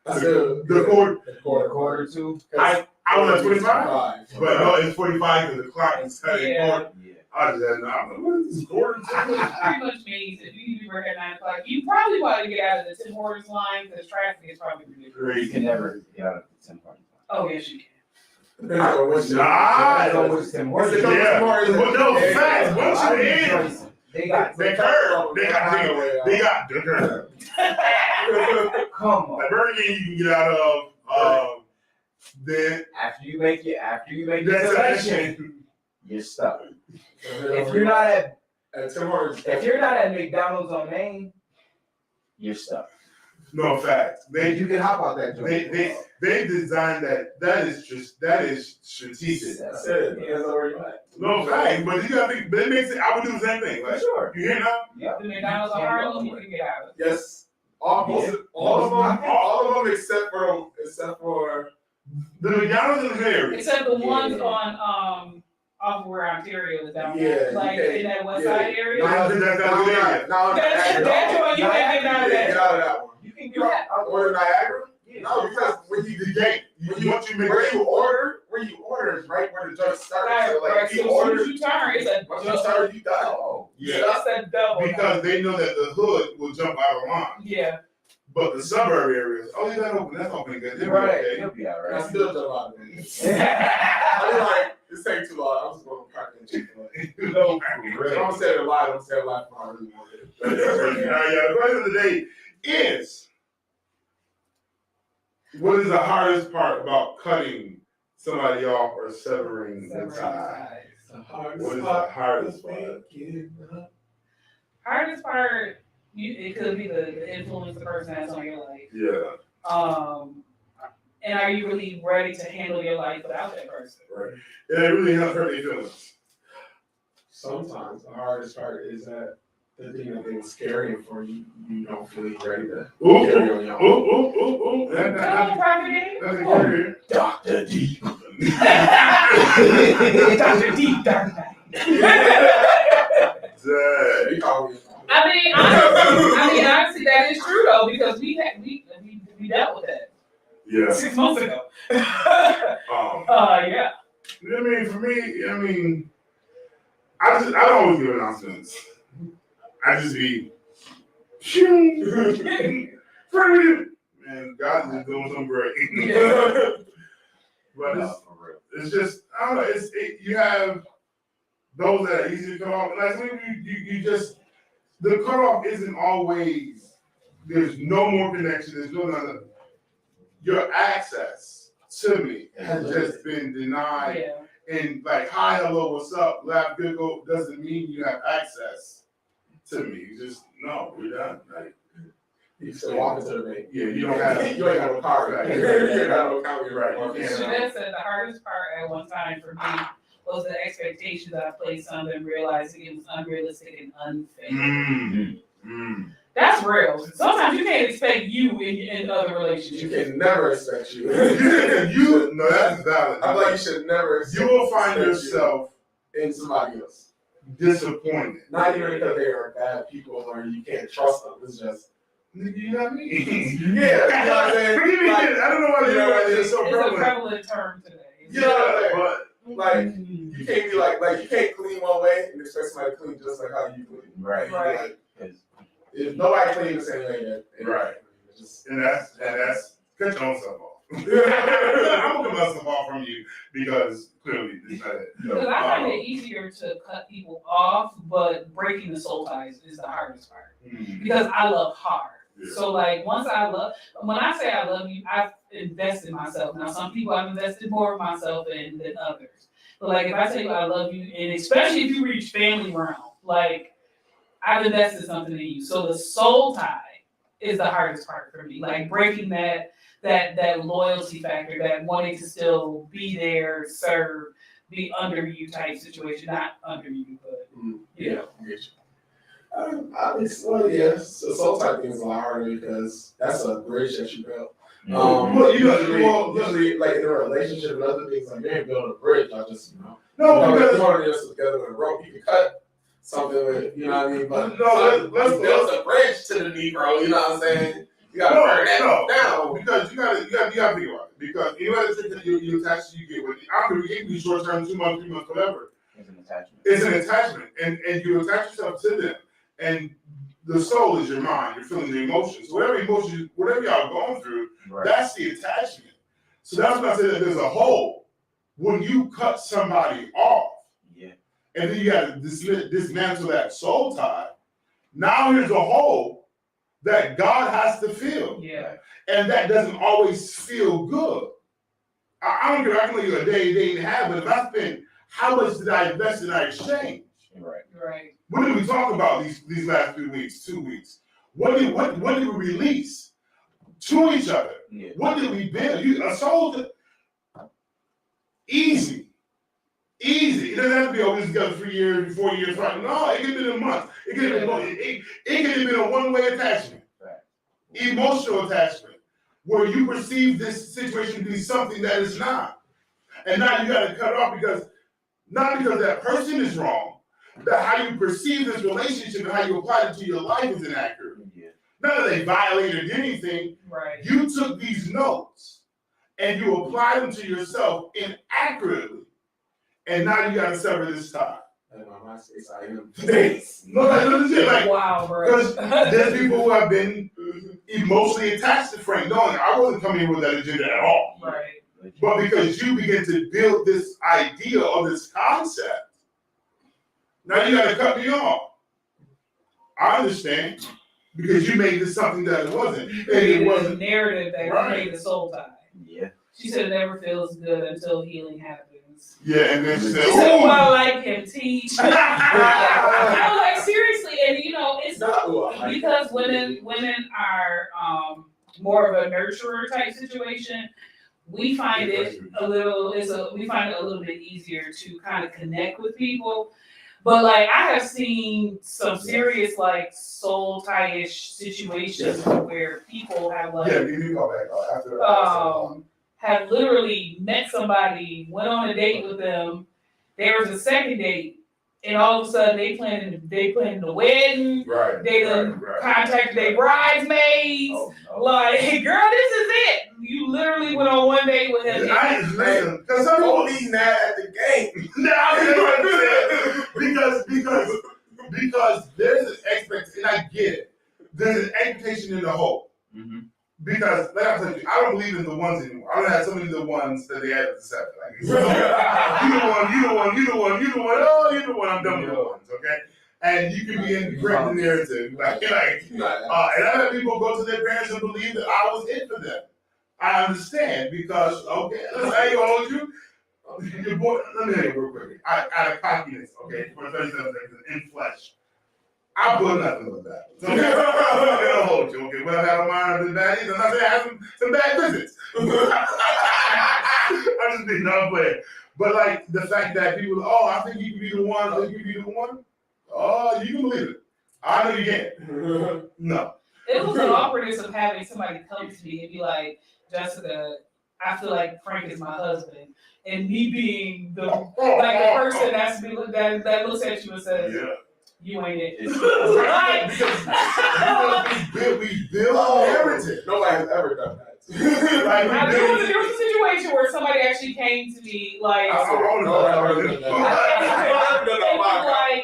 The quarter two. I was at 25, but no, it's 45 because the clock is cutting quarter. Yeah. I just had no. What is this quarter? Pretty much means if you need to work at 9 o'clock, you probably want to get out of the Tim Hortons line because traffic is probably ridiculous. You can never get out of the Tim Hortons. Oh yes, you can. No facts. Once you're in, they got the curb. They got the curb. Come on. The Burger King you can get out of. Then After you make your that's selection, you're stuck. If you're not at Tim Hortons, if you're not at McDonald's on Main, you're stuck. no facts. You can hop out that joint. They designed that. That is strategic. That's it. Yeah, that's where you at. No facts, but you gotta think. But it makes it. I would do the same thing. Like, Sure. you hear now? Yeah. The McDonald's on Harlem, you can get out of it. Yes. All of them except for The McDonald's in the area. Except the ones on off where Ontario is down there, like in that west side area. I think that's a good area. That's what you can't get out of Get that. out of that one. You can get out. Or Niagara? Yeah. No, because when you The gate. where you order is right where the judge starts. Right, So like right. you So order, once you turn, it's a once you start, you done. Oh. Yeah. It's a double. Because they know that the hood will jump out of line. Yeah. But the suburb areas, oh, you got open. That's open good. They're Right. okay. You'll be all I right. still jump out of it. I'm like, this ain't too long. I'm just going to crack that chicken. No, I'm gonna say it a lot. I'm gonna say it a lot for I really want it. The question of the day is, what is the hardest part about cutting somebody off or severing the tie? What is the hardest part? Hardest part, it could be the influence the person has on your life. Yeah. And are you really ready to handle your life without that person? Right. Yeah, it really helps hurt their feelings. Sometimes the hardest part is that the thing that things scary for you, you don't feel ready to carry on your own. Come on, Prophet. That's a good Dr. D. Dr. Deep Dark Knight. I mean, honestly, that is true though, because we dealt with that Yeah. 6 months ago. Yeah. I mean, for me, I don't always give announcements. I just be, man, God is doing something great. Yeah. But it's just, I don't know, you have those that are easy to cut off. Like, you just, the cutoff isn't always, there's no more connection, there's no nothing. Your access to me has just been denied. Yeah. And like, hi, hello, what's up, laugh, giggle, doesn't mean you have access to me. You just, no, we're done. Like, You still walking to the bank. yeah, you don't have, You ain't got no car. Right. You ain't got no car. You're right. You can't. Jeanette said the hardest part at one time for me was the expectation that I placed on them, realizing it was unrealistic and unfair. That's real. Sometimes you can't expect you in other You relationships. can never expect you. No, that's valid. I feel like you should never expect You will find expect yourself you in somebody else. disappointed. Not even because they are bad people or you can't trust them. It's just, You know what I mean? yeah, you know what I'm saying? Forgive me, Like, I don't know why you know what I mean? it's so It's a prevalent. prevalent term today. Yeah, but like, you can't be like you can't clean one way and expect somebody to clean just like how you clean. Right. Like, if nobody cleans the same way, then Right. it's just, and that's cut your own stuff off. I'm gonna cut myself off from you because clearly it's not it. Because I find it easier to cut people off, but breaking the soul ties is the hardest part. Because I love hard. Yeah. So like when I say I love you, I've invested myself. Now some people I've invested more of myself in than others. But like if I tell you I love you, and especially if you reach family realm, like I've invested something in you. So the soul tie is the hardest part for me. Like breaking that loyalty factor, that wanting to still be there, serve, be under you type situation, not under you, but yeah. Well, yeah. So soul type thing is a lot harder because that's a bridge that you built. Usually, like in a relationship and other things, like you ain't building a bridge. I just, because holding us together with a rope, you can cut something with, you know what I mean? But let's build a bridge to the Negro. You know what I'm saying? You gotta burn that down because you gotta think about it. Because anybody that you attach to, you get with it. I don't know, it can be short term, 2 months, 3 months, whatever. It's an attachment, and you attach yourself to them. And the soul is your mind, your feelings, your emotions. So whatever y'all going through, that's the attachment. So that's when I say that there's a hole. When you cut somebody off, and then you got to dismantle that soul tie, now here's a hole that God has to fill. And that doesn't always feel good. I don't care, I can leave you a day and a half, but if I spend, how much did I invest in our exchange? Right. What did we talk about these last 2 weeks? What did we release to each other? What did we build? A soul easy. It doesn't have to be always together 3 years, 4 years, right? No, it could have been a month. It could have been a one-way attachment. Emotional attachment, where you perceive this situation to be something that is not. And now you got to cut it off not because that person is wrong, but how you perceive this relationship and how you apply it to your life is inaccurate. Not that they violated anything. You took these notes and you applied them to yourself inaccurately. And now you got to sever this tie. I am. Wow, bro. Because there's people who have been emotionally attached to Frank. No, I wasn't coming in with that agenda at all. But because you begin to build this idea or this concept, now you got to cut me off. I understand. Because you made this something that it wasn't. And it wasn't a narrative that made the soul tie. She said it never feels good until healing happens. And then she said, well, I like him teach. I was like, seriously, and it's because women are more of a nurturer type situation. We find it a little bit easier to kind of connect with people. But like I have seen some serious like soul tie-ish situations where people have like have literally met somebody, went on a date with them. There was a second date, and all of a sudden they planned the wedding. They done contacted their bridesmaids. Like, hey, girl, this is it. You literally went on one date with him. Because some people need that at the game. Because there's an expectation, and I get it. There's an expectation in the hope. Because, like I said, I don't believe in the ones anymore. I don't have so many of the ones that they had at the seven. Like, you the one. Oh, you're the one. I'm done with the ones, okay? And you can be in the narrative. And I've had people go to their parents and believe that I was it for them. I understand because, okay, I ain't gonna hold you. Your boy, let me tell you real quick. Out of cockiness, okay, for 37 seconds in flesh. I put nothing with that. So I'm gonna hold you, okay? What I've had on mine been bad. I'm not saying I have some bad visits. I'm just being non-player. But like the fact that people, I think you can be the one, oh, you can believe it. I know you can't. No. It was an awkwardness of having somebody come to me and be like, Jessica, I feel like Frank is my husband. And me being the person that looks at you and says, you ain't it. Because we build heritage. Nobody has ever done that. There was a situation where somebody actually came to me like, like,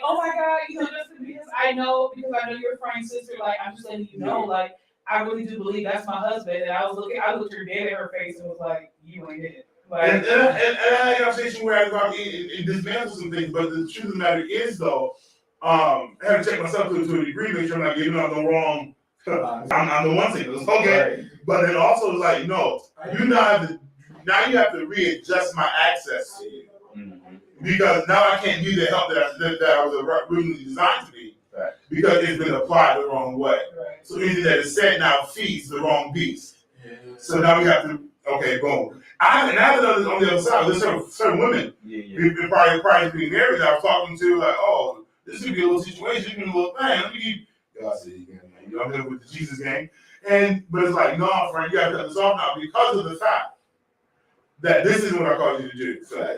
oh my God, just because I know you're Frank's sister, like I'm just letting you know, like I really do believe that's my husband. And I looked her dead in her face and was like, you ain't it. Like, and I had a conversation where it dismantles some things, but the truth of the matter is though, I had to check myself to a degree, make sure I'm not giving out no wrong. I'm the one thing, okay. Right. But it also is like, no, you you have to readjust my access to you. Because now I can't be the help that I was originally designed to be. Right. because it's been applied the wrong way. Right. So anything that is said now feeds the wrong beast. So now we have to, okay, boom. And I have done this on the other side. There's certain women, prior to being married, I was talking to, like, oh, this could be a little situation, you can do a little thing. Let me give you, God said, you know, I'm here with the Jesus game. But it's like, no, friend, you got to cut this off now because of the fact that this isn't what I called you to do. So,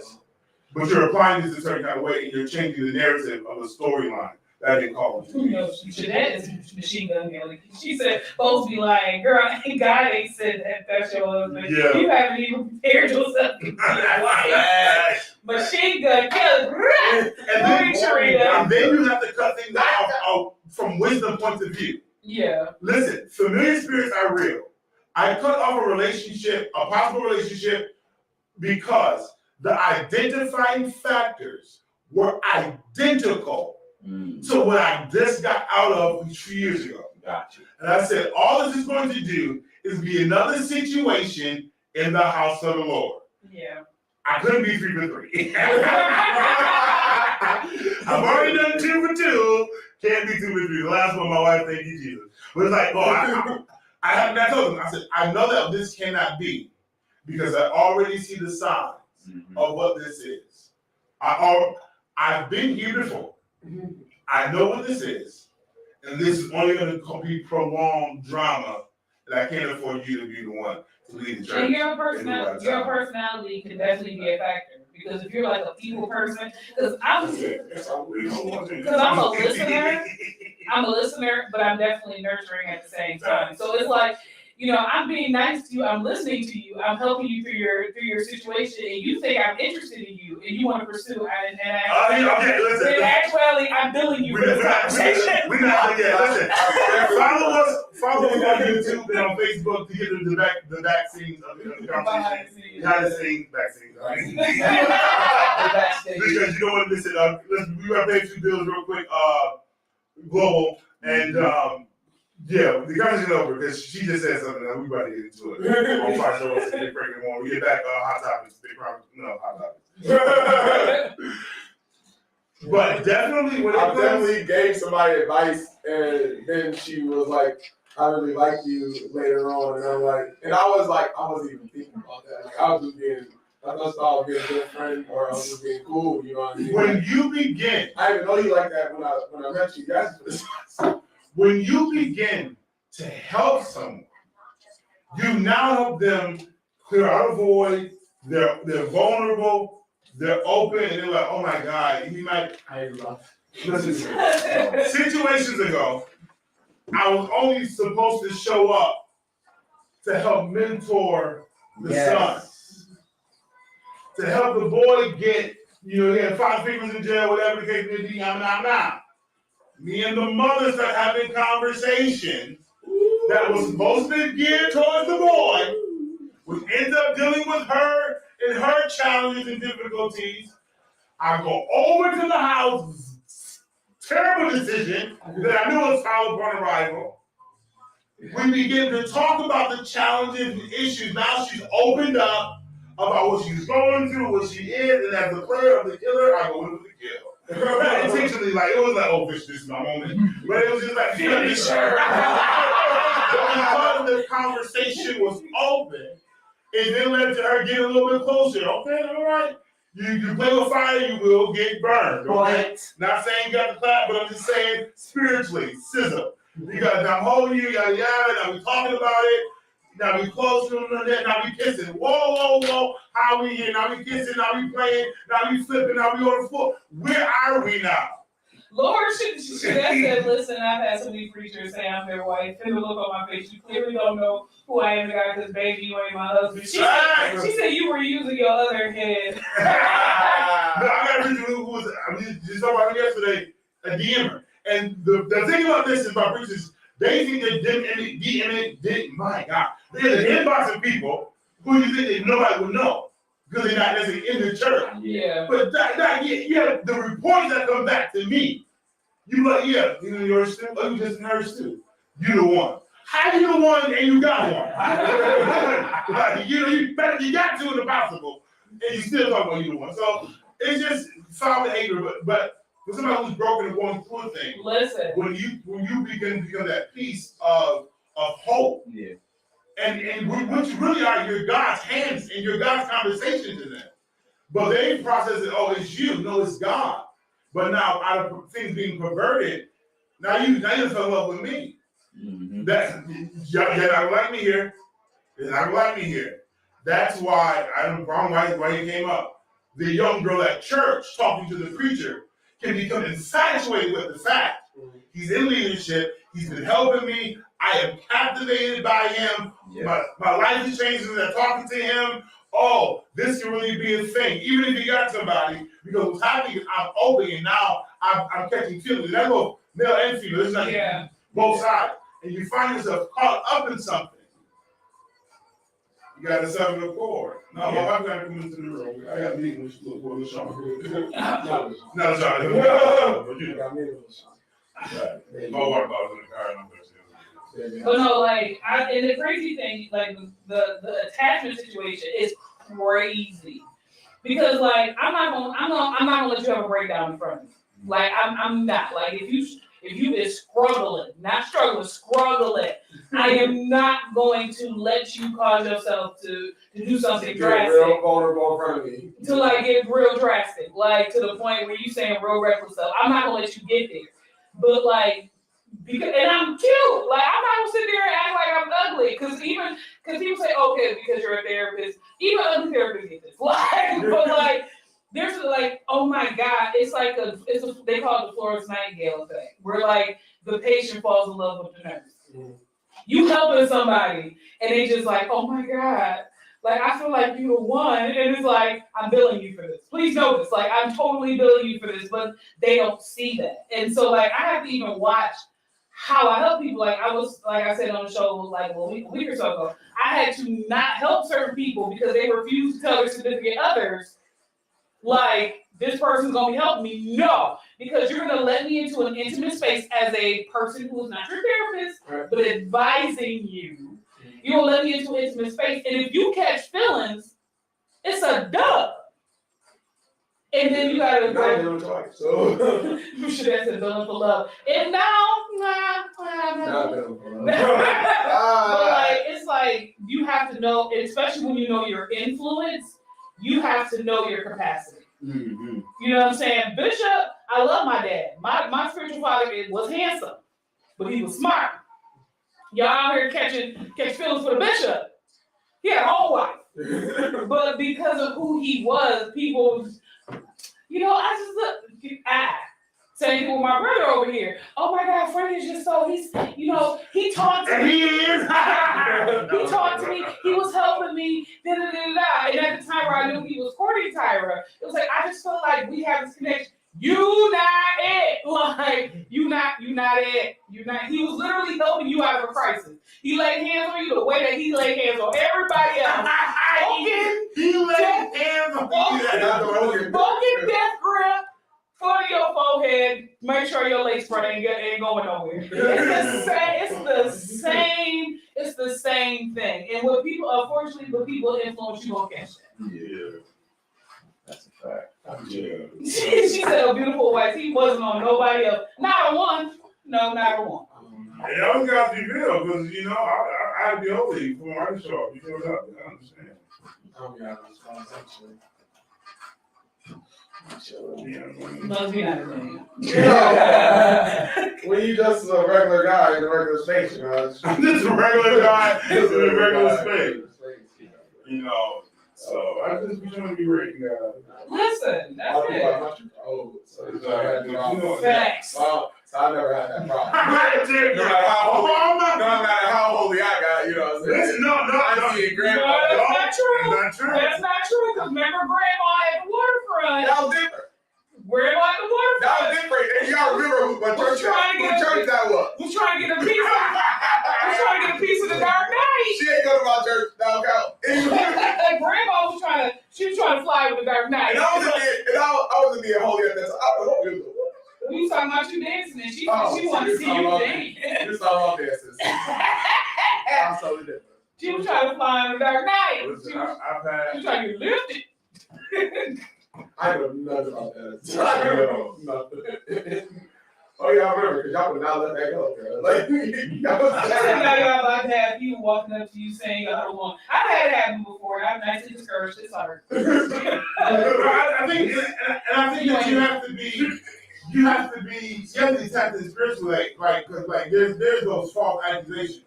but you're applying this a certain kind of way and you're changing the narrative of a storyline that I didn't call you. You know, Jeanette is Machine Gun Kelly. She said, folks be like, girl, God ain't said that that's your husband. Yeah. You haven't even prepared yourself to be a wife. Machine Gun Kelly. And then you have to cut things off from wisdom point of view. Yeah. Listen, familiar spirits are real. I cut off a relationship, a possible relationship, because the identifying factors were identical to what I just got out of 2 years ago. Gotcha. And I said, all this is going to do is be another situation in the house of the Lord. Yeah. I couldn't be 3 for 3. I've already done 2 for 2. Can't be 2 for 3. The last one, my wife, thank you, Jesus. But it's like, I told him, I said, I know that this cannot be because I already see the signs of what this is. I've been here before. I know what this is. And this is only going to be prolonged drama that I can't afford you to be the one to lead the church. And your personality can definitely be a factor. Because if you're like a people person, because I'm a listener, but I'm definitely nurturing at the same time. So it's like, you know, I'm being nice to you, I'm listening to you, I'm helping you through your situation, and you think I'm interested in you, and you want to pursue, and in actuality, I'm billing you for this conversation. Listen. Follow us on YouTube and on Facebook to get the vaccines of the conversation. Behind the scenes vaccines. Because you don't want to miss it. We got to pay 2 bills real quick. Global and yeah, the conversation over because she just said something that we about to get into it. On Fox Show, get pregnant more. We get back hot topics. Hot topics. But definitely, when I definitely gave somebody advice, and then she was like, "I really like you" later on, and I wasn't even thinking about that. Like I just thought I was being a good friend, or I was just being cool. You know what I mean? When you begin, I didn't know you like that when I met you guys. When you begin to help someone, you now help them clear out a void. They're vulnerable. They're open, and they're like, "Oh my God, he might." Listen, situations ago, I was only supposed to show up to help mentor the son, to help the boy get, he had 5 fingers in jail, whatever the case may be. Me and the mother started having conversations that was supposed to be geared towards the boy, which ends up dealing with her and her challenges and difficulties. I go over to the house, terrible decision that I knew was followed upon arrival. We begin to talk about the challenges and issues. Now she's opened up about what she's going through, what she is, and as the player of the killer, I go in with the kill. Not intentionally, like it was like, oh, bitch, this is my moment. But it was just like, finish her. Because the conversation was open, it then led to her getting a little bit closer. Okay, all right. You play with fire, you will get burned. Okay? Not saying you got to clap, but I'm just saying spiritually, sizzle. You got to hold you, yada yada. Now we talking about it. Now we close to that. Now we kissing. Whoa. How we here? Now we kissing. Now we playing. Now we flipping. Now we on the floor. Where are we now? Lord, she said, listen, I've had so many preachers say I'm their wife. And the look on my face, you clearly don't know who I am, guy, because baby, you ain't my husband. She said you were using your other head. No, I got a preacher who was, just talking about him yesterday, a DMer. And the thing about this is my preachers, they think that my God, they're the inboxing people who you think that nobody would know because they're not necessarily in the church. Yeah. But the reports that come back to me, you like, yeah, you know yours too? Oh, you just nurse too. You the one. How you the one and you got one? Like, you got 2 in the possible, and you still talk about you the one. So it's just foul behavior, but For somebody who's broken and going through a thing, Listen. when you begin to become that piece of hope, Yeah. and what you really are, you're God's hands and you're God's conversations in that. But they process it, oh, it's you. No, it's God. But now, out of things being perverted, now you fell in love with me. Mm-hmm. You're not gonna like me here. You're not gonna like me here. That's why I don't know why he came up. The young girl at church talking to the preacher can become infatuated with the fact he's in leadership. He's been helping me. I am captivated by him. Yeah. My life is changing when I'm talking to him. Oh, this can really be a thing. Even if you got somebody, because what's happening is I'm open and now I'm catching feelings. That's both male and female. It's like both sides. And you find yourself caught up in something. You got to settle the cord. No, my wife got to come into the room. I got a meeting with Sean. No, Sean. But you got me with Sean. My water bottle's in the car and I'm thirsty. But no, like, and the crazy thing, like, the attachment situation is crazy. Because, like, I'm not gonna let you have a breakdown in front of me. Like, I'm not. Like, if you is struggling, not struggling, struggling, I am not going to let you cause yourself to do something drastic. Real vulnerable in front of me. To like get real drastic, like to the point where you saying real reckless stuff. I'm not gonna let you get there. But like, because and I'm cute. Like I'm not gonna sit there and act like I'm ugly. Cause people say, okay, because you're a therapist, even ugly therapists get this. Like, but like there's like, oh my God, it's like they call it the Florence Nightingale effect, where like the patient falls in love with the nurse. Mm-hmm. You helping somebody, and they just like, oh my God, like I feel like you're the one, and it's like I'm billing you for this. Please know this, like I'm totally billing you for this, but they don't see that, and so like I have to even watch how I help people. Like I said on the show, like a week or so ago, I had to not help certain people because they refused to tell their significant others. Like, this person's gonna be helping me. No, because you're gonna let me into an intimate space as a person who is not your therapist, but advising you. You're gonna let me into an intimate space, and if you catch feelings, it's a dub. And then you gotta go. So you should have said billing for love. And now, not billing for love. But like, it's like you have to know, especially when you know your influence. You have to know your capacity. Mm-hmm. You know what I'm saying? Bishop, I love my dad. My spiritual father was handsome, but he was smart. Y'all out here catch feelings for the bishop. He had a whole wife. But because of who he was, people, I just look, same thing with my brother over here. Oh my God, Frank is just so, he talked to me. He is. He talked to me. He was helping me. And at the time where I knew he was courting Tyra, it was like, I just felt like we have this connection. You not it. Like, you not it. He was literally helping you out of a crisis. He laid hands on you the way that he laid hands on everybody else. He laid hands on you. Broken death grip. Foot of your forehead, make sure your lace front ain't going nowhere. It's the same thing. And what people, unfortunately, people influence, you won't catch that. Yeah. That's a fact. Yeah. She said a beautiful wife. He wasn't on nobody else. Not a one. No, not a one. And y'all got to be real, because, I'd be over you for my show. You know what I understand. Must be not a thing. When you just a regular guy in a regular station, I'm just a regular guy in a regular space. So I just be trying to be right now. Listen, that's it. Facts. So I never had that problem. No matter how old I got, what I'm saying? I see grandma. That's not true. That's not true, because remember grandma at the waterfront. That was different. Grandma at the waterfront. That was different. And y'all remember who church that was. Who's trying to get a piece of Who's trying to get a piece of the Dark Knight? She ain't go to my church. That don't count. Grandma was trying to fly with the Dark Knight. And I wasn't being holy at that time. I was holy. We was talking about you dancing, and she wanted to see you dance. This all about dances. I'm totally different. She was trying to fly in the Dark Knight. Listen, She was trying to get lifted. I know nothing about that. I know nothing. about that. I know nothing. Oh yeah, I remember because y'all would not let that go, bro. Like y'all was Now you're about to have people walking up to you saying, "I don't want." I've had it happen before, and I'm nicely discouraged. It's hard. I think, and I think that you have to tap the spiritual, because there's those false accusations,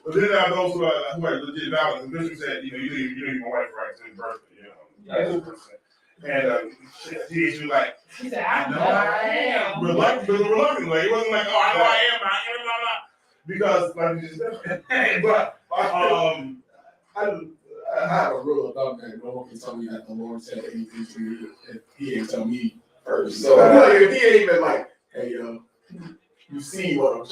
but then there are those who are legit valid. The bishop said, you know, my wife right to birthday, And she was like, He said, "I know I am." reluctantly. It wasn't like, oh, I know I am, because like you just said. But I have a rule of thumb that no one can tell me that the Lord said anything to me if he ain't tell me first. So like, if he ain't been like, hey yo, you see what I'm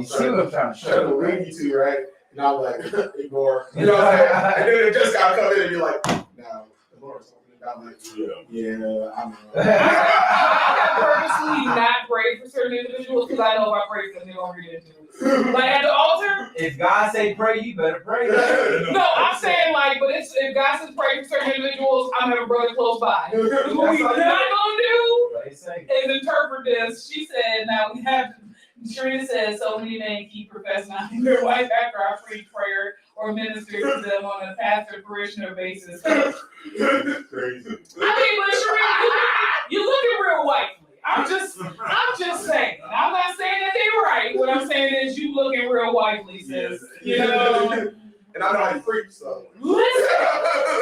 trying to lead you to, right? And I'm like, ignore. You know what I'm saying? And then it just gotta come in and be like, no, the Lord's talking about like, yeah, I'm I have purposely not prayed for certain individuals because I know if I pray for them, they're gonna read into it. Like at the altar. If God say pray, you better pray. No, I'm saying but if God says pray for certain individuals, I'm gonna brother close by. What we not gonna do is interpret this. She said, now we have. Sharita says, so many men keep professing I'm their wife after I preach prayer or minister to them on a pastor parishioner basis. Crazy. I mean, but Sharita, you looking real wifely. I'm just saying. I'm not saying that they're right. What I'm saying is you looking real wifely, sis. You know. And I know how to preach, so. Listen,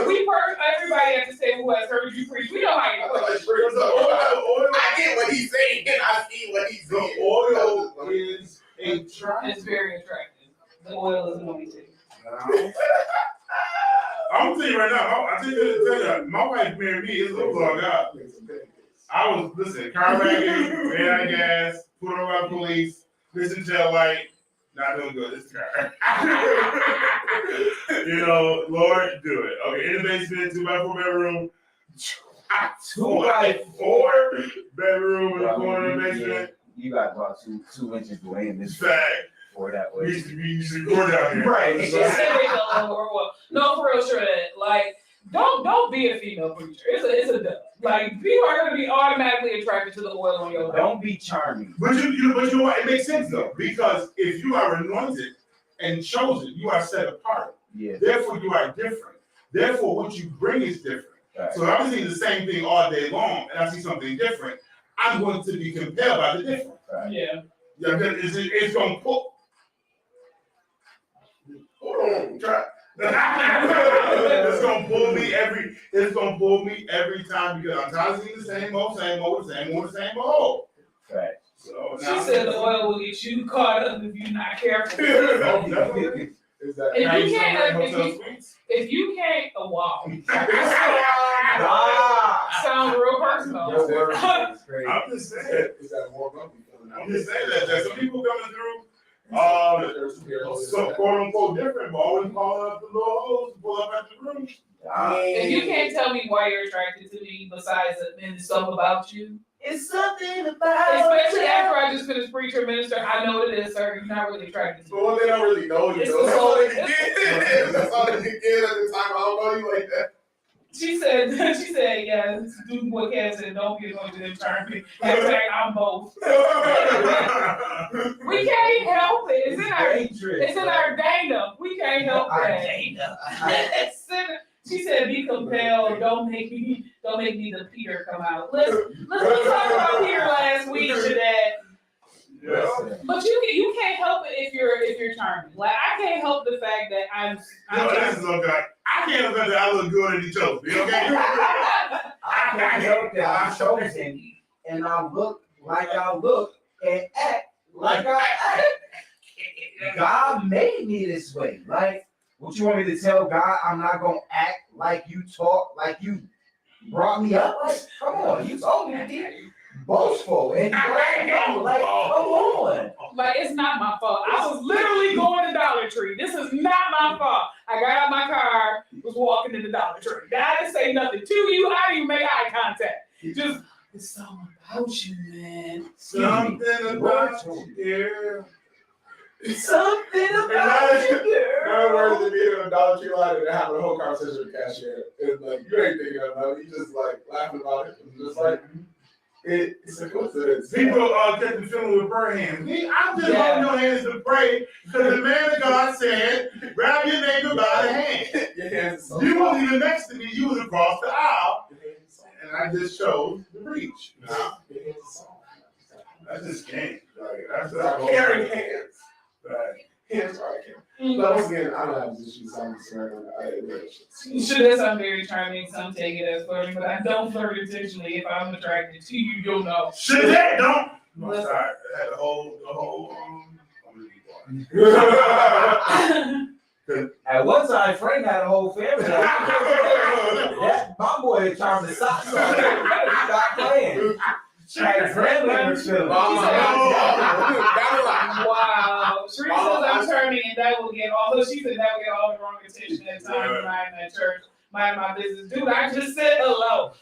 everybody at the table who has heard you preach, we know how you preach. I get what he's saying, and I see what he's saying. The oil is attractive. It's very attractive. The oil is anointed. I'm gonna tell you right now, I tell you, my wife married me, it's a little long out. I was, car wagon, ran out of gas, put her on police, listen tail light, not doing good, this car. Lord, do it. Okay, in the basement, 2x4 bedroom. 2x4 bedroom in the corner of the basement. You got about 2 inches away in this fact. For that way. You should go down here. Right. No, for real, sure that. Like, don't be a female preacher. It's a dub. Like, people are gonna be automatically attracted to the oil on your life. Don't be charming. But you know what? It makes sense though, because if you are anointed and chosen, you are set apart. Yeah. Therefore, you are different. Therefore, what you bring is different. Right. So if I'm seeing the same thing all day long, and I see something different, I'm going to be compelled by the difference. Right. Yeah. It's going to pull. Hold on, try. It's gonna pull me every time because I'm tired of seeing the same old. Right. So she said the oil will get you caught up if you're not careful. If you can't, wow. Sounds real personal. I'm just saying. I'm just saying that some people coming through. So quote unquote different, but always calling up the little hoes to pull up at the room. If you can't tell me why you're attracted to me besides it's something about you. It's something about especially after I just finished preacher minister, I know what it is, sir. You're not really attracted to me. Well, they don't really know you. That's all they can get. That's all they can get at the time. I don't know you like that. She said, yeah, do what Ken said, don't be anointed and turn me. I'm both. We can't help it. It's in our data. We can't help that. She said, be compelled. Don't make me the Peter come out. Let's talk about Peter last week to that. Yeah. But you can't help it if you're charming. Like I can't help the fact that I'm this is okay. I can't help that I look good at each other. You okay? I can't help that I'm chosen and I look like I look and act like I act. God made me this way. Like, what you want me to tell God? I'm not gonna act like you talk, like you brought me up. Like, come on, you told me I did. Boastful and come on. Like it's not my fault. I was literally going to Dollar Tree. This is not my fault. I got out my car, was walking to the Dollar Tree. I didn't say nothing to you. I didn't even make eye contact. Just it's something about you, man. Something about you. Something about In you, other words, girl. to be in a Dollar Tree line and having a whole conversation with the cashier, and like you ain't thinking about it, you just like laughing about it, and just like it's a coincidence. People get the feeling with prayer hands. I'm just Yeah. holding your hands to pray because the man of God said, grab your neighbor by the hand. Your hands are so You soft. wasn't even next to me, you was across the aisle, Your hands are soft. and I just chose to preach. Now, Your hands are soft. that's just game. Like, that's Caring hands. Right. Hands are caring. But once again, I don't have this issue. I'm concerned. Sure, this I'm very charming. Some take it as flirting, but I don't flirt intentionally. If I'm attracted to you, you'll know. Shit, that don't. I'm Listen. sorry. I had the whole, I'm gonna be quiet. At one time, Frank had a whole family. That my boy trying to stop something. Stop playing. Had grandmother feeling. Wow. Sheree says I'm turning and that will get all, she said that will get all the wrong attention at times when I'm at church. Mind my business. Dude, I just said hello.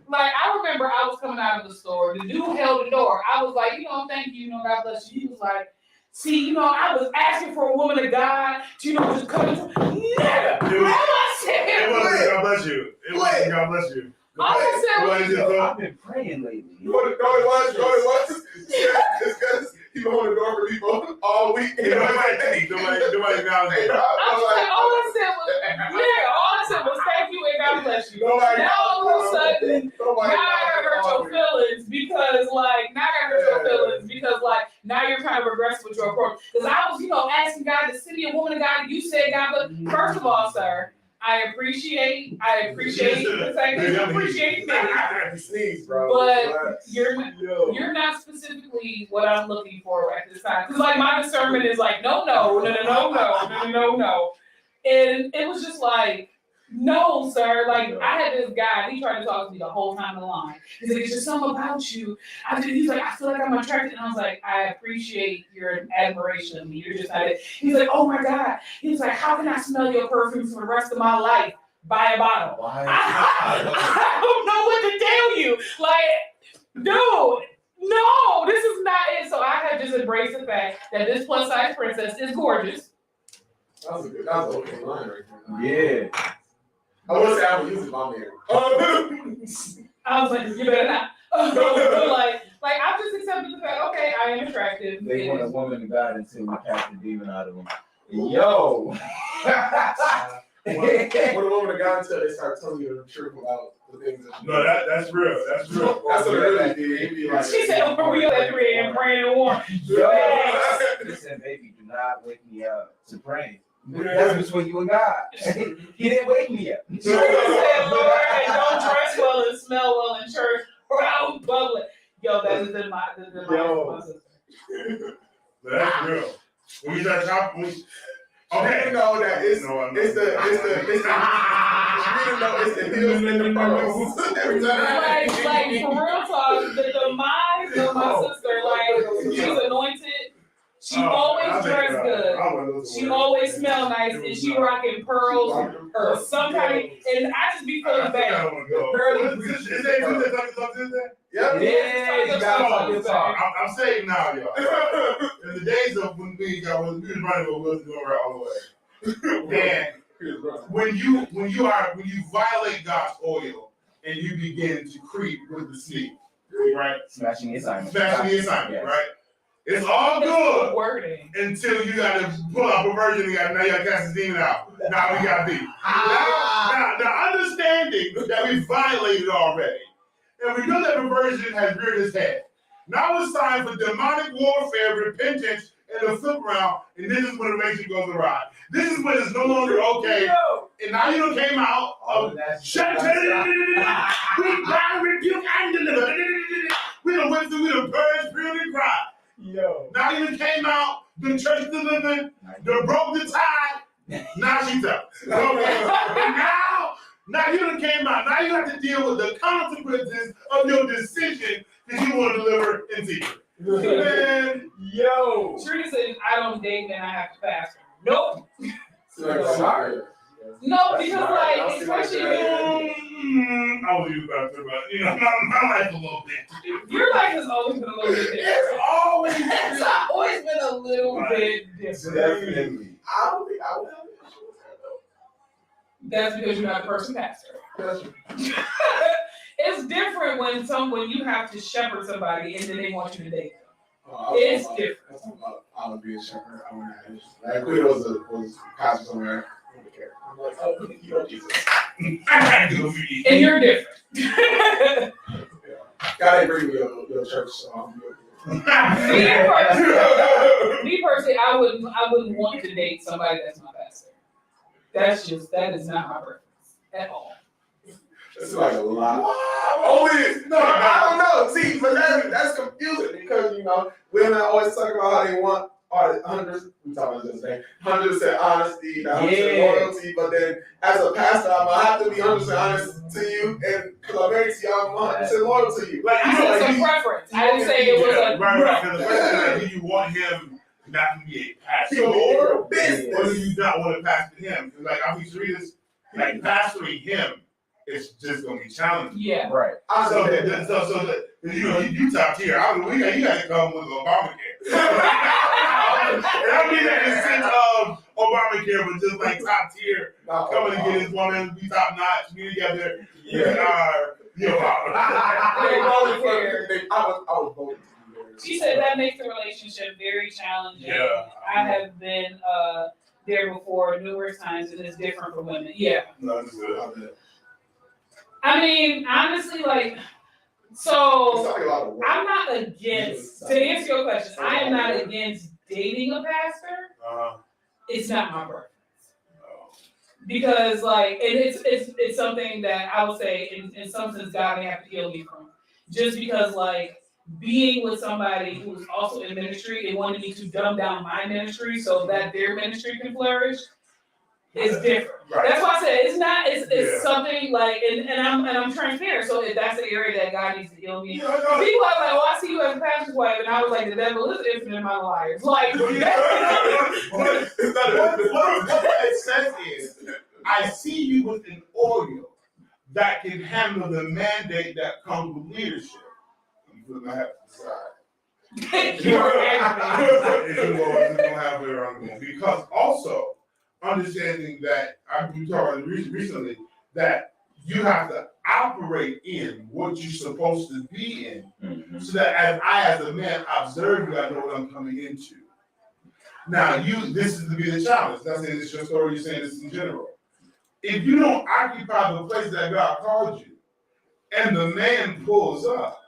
Like I remember I was coming out of the store. The dude held the door. I was like, thank you, God bless you. He was like, see, I was asking for a woman of God to, just come into nigga. I said, It wasn't God bless you. It wasn't God bless you. I've been praying lately. You want to know what it was? It's because he opened the door for people all week. Nobody acknowledged it. all I said was thank you and God bless you. Now all of a sudden, now I hurt your feelings because now you're kind of regressive with your approach. Because I was, asking God to send me a woman of God. You said God, but first of all, sir, I appreciate the fact that you appreciate me. Sneeze, bro. But you're not specifically what I'm looking for at this time. Because like my discernment is like, no. And it was just like, no, sir. Like I had this guy, he tried to talk to me the whole time in the line. He's like, it's just something about you. He's like, I feel like I'm attracted. And I was like, I appreciate your admiration of me. You're just not it. He's like, oh my God. He's like, how can I smell your perfume for the rest of my life? Buy a bottle. I don't know what to tell you. Like, dude, no, this is not it. So I had just embraced the fact that this plus size princess is gorgeous. That was an okay line right Yeah. there. I would say I would use it by man. I was like, you better not. like I've just accepted the fact, okay, I am attractive. They want a woman of God until we cast the demon out of them. Yo. What a woman of God until they start telling you the truth about the things that you No, that's real. That's real. That's what it really did. She said, for real at 3 a.m. praying and warm. Yo. Listen, baby, do not wake me up to pray. That's between you and God. He didn't wake me up. She said, Lord, and don't dress well and smell well in church or out in public. Yo, that is in my sister. That's real. When you start shopping, Okay, know that it's the heels and the pearls. Every time. Like for real talk, the demise of my sister, like she's anointed. She always dressed good. She always smell nice, and she rocking pearls or some kind of. And I just be feeling bad. Is that Yeah, you gotta talk your talk. I'm saying now, y'all. In the days of when we was running, we wasn't going right all the way. And when you violate God's oil and you begin to creep with the sneak, right? Smashing the assignment. Right? It's all good Wording. until you got to pull up a virgin. Now you got to cast the demon out. Now we got to be. Now, understanding that we violated already, and we know that perversion has reared its head. Now it's time for demonic warfare, repentance, and a flip around, and this is when the relationship goes awry. This is when it's no longer okay. And now you done came out of shut we bind, rebuke, and deliver. We done went through, we done purged, purely and cried. Yo. Now you done came out, the church delivered, done broke the tie. Now she's up. Now you done came out. Now you have to deal with the consequences of your decision because you want to deliver in secret. Man, Yo. Trina says, I don't date men, I have to fast. Nope. Sorry. No, because like, especially I was used better, but you know, my life a little bit. Your life has always been a little bit different. It's always been a little bit different. Definitely. I don't think I would have issues with that though. That's because you're not the person pastor. That's true. It's different when you have to shepherd somebody and then they want you to date them. Oh, It's different. I would be a shepherd. I wouldn't have issues. Like Queen was a pastor somewhere. I don't care. I'm like, oh, you know Jesus. I do for you. And you're different. Yeah. God ain't bring me your church, so I'm good. Me personally, I wouldn't want to date somebody that's my pastor. That is not my preference at all. It's like a lot. Only no, I don't know. See, but that's confusing because women always talk about how they want hundreds. We talking about this thing. 100% honesty, 100% loyalty. But then, as a pastor, I'm gonna have to be 100% honest to you, and because I'm married to you, I'm 100% loyal to you. Like I said, some preference. I didn't say it was a right. Because the question is, do you want him not to be a pastor, or do you not want to pastor him? Because like I'm serious, like pastoring him. It's just gonna be challenging. Yeah. Right. So you top tier. You got to come with Obamacare. And I mean that in the sense of Obamacare, but just like top tier, coming to get his woman, be top notch, be together. I was voting. She said that makes the relationship very challenging. Yeah. I have been there before numerous times, and it's different for women. Yeah. No, that's good. I mean, honestly, so I'm not against, to answer your question, I am not against dating a pastor. It's not my preference. Because and it's something that I would say in some sense God may have to heal me from. Just because being with somebody who is also in ministry and wanting me to dumb down my ministry so that their ministry can flourish is different. Right. That's why I said it's something and I'm transparent. So if that's the area that God needs to heal me, people are like, "Oh, I see you as a pastor's wife," and I was like, "The devil is infinite amount of liars." What it says is, I see you with an oil that can handle the mandate that comes with leadership. I'm putting my hat to the side. Because also understanding that we talked about recently that you have to operate in what you're supposed to be in, so that as a man observe you, I know what I'm coming into. Now, this is to be the challenge. Not saying it's your story. You're saying this in general. If you don't occupy the place that God called you, and the man pulls up,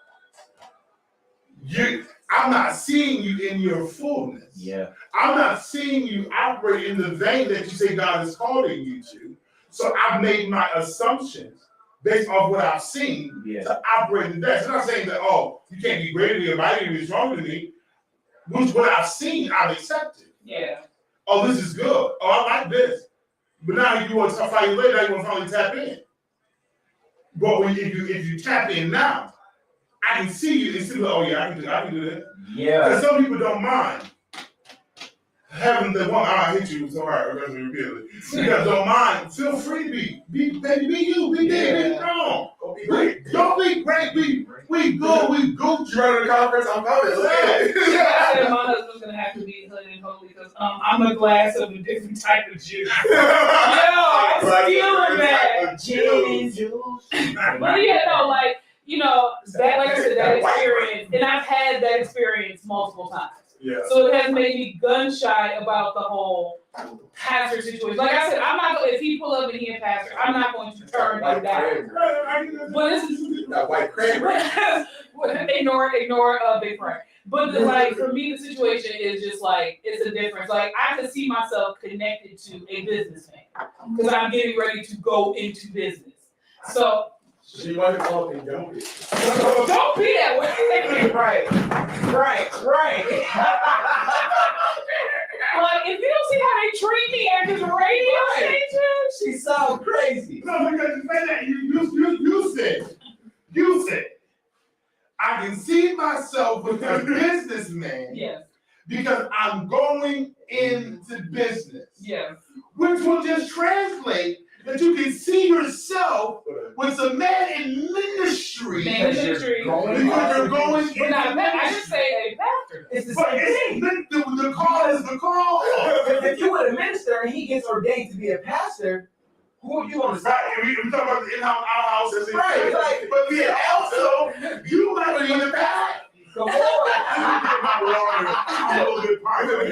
I'm not seeing you in your fullness. Yeah. I'm not seeing you operate in the vein that you say God is calling you to. So I've made my assumptions based off what I've seen to operate in that. So I'm not saying that, you can't be greater than me or mightier than me, stronger than me. Which what I've seen, I've accepted. Yeah. Oh, this is good. Oh, I like this. But now you want to fight later, now you want to finally tap in. But if you tap in now, I can see you and see, I can do that. Yeah. Because some people don't mind having the one, I hit you so hard, I'm going to repeat it. You guys don't mind. Feel free to be you, be big, be strong. Don't be great, we good, we Gucci. You run to the conference, I'm coming. I said my husband's gonna have to be hood and holy because I'm a glass of a different type of juice. I'm stealing that. Gin and juice. But that, like I said, that experience, and I've had that experience multiple times. Yeah. So it has made me gun shy about the whole pastor situation. Like I said, I'm not going. If he pull up and he a pastor, I'm not going to turn him down. But this is that white cranberry. ignore Big Frank. But for me, the situation is just it's a difference. I could see myself connected to a businessman because I'm getting ready to go into business. So. She wasn't talking, don't be. Don't be that way. Right. If you don't see how they treat me at this radio station, she sounds crazy. No, because you say that you said, I can see myself with a businessman. Yes. Because I'm going into business. Yes. Which will just translate that you can see yourself with some man in ministry. Man in ministry. Because you're going But not a pastor. I just say a pastor. It's the But same thing. the call is the call. If you were a minister and he gets ordained to be a pastor, who are you on the side? Right, we talking about the in-house, out-house. Right, like, but yeah, also, you might be in the back. come on. I'm a little bit parked. We're going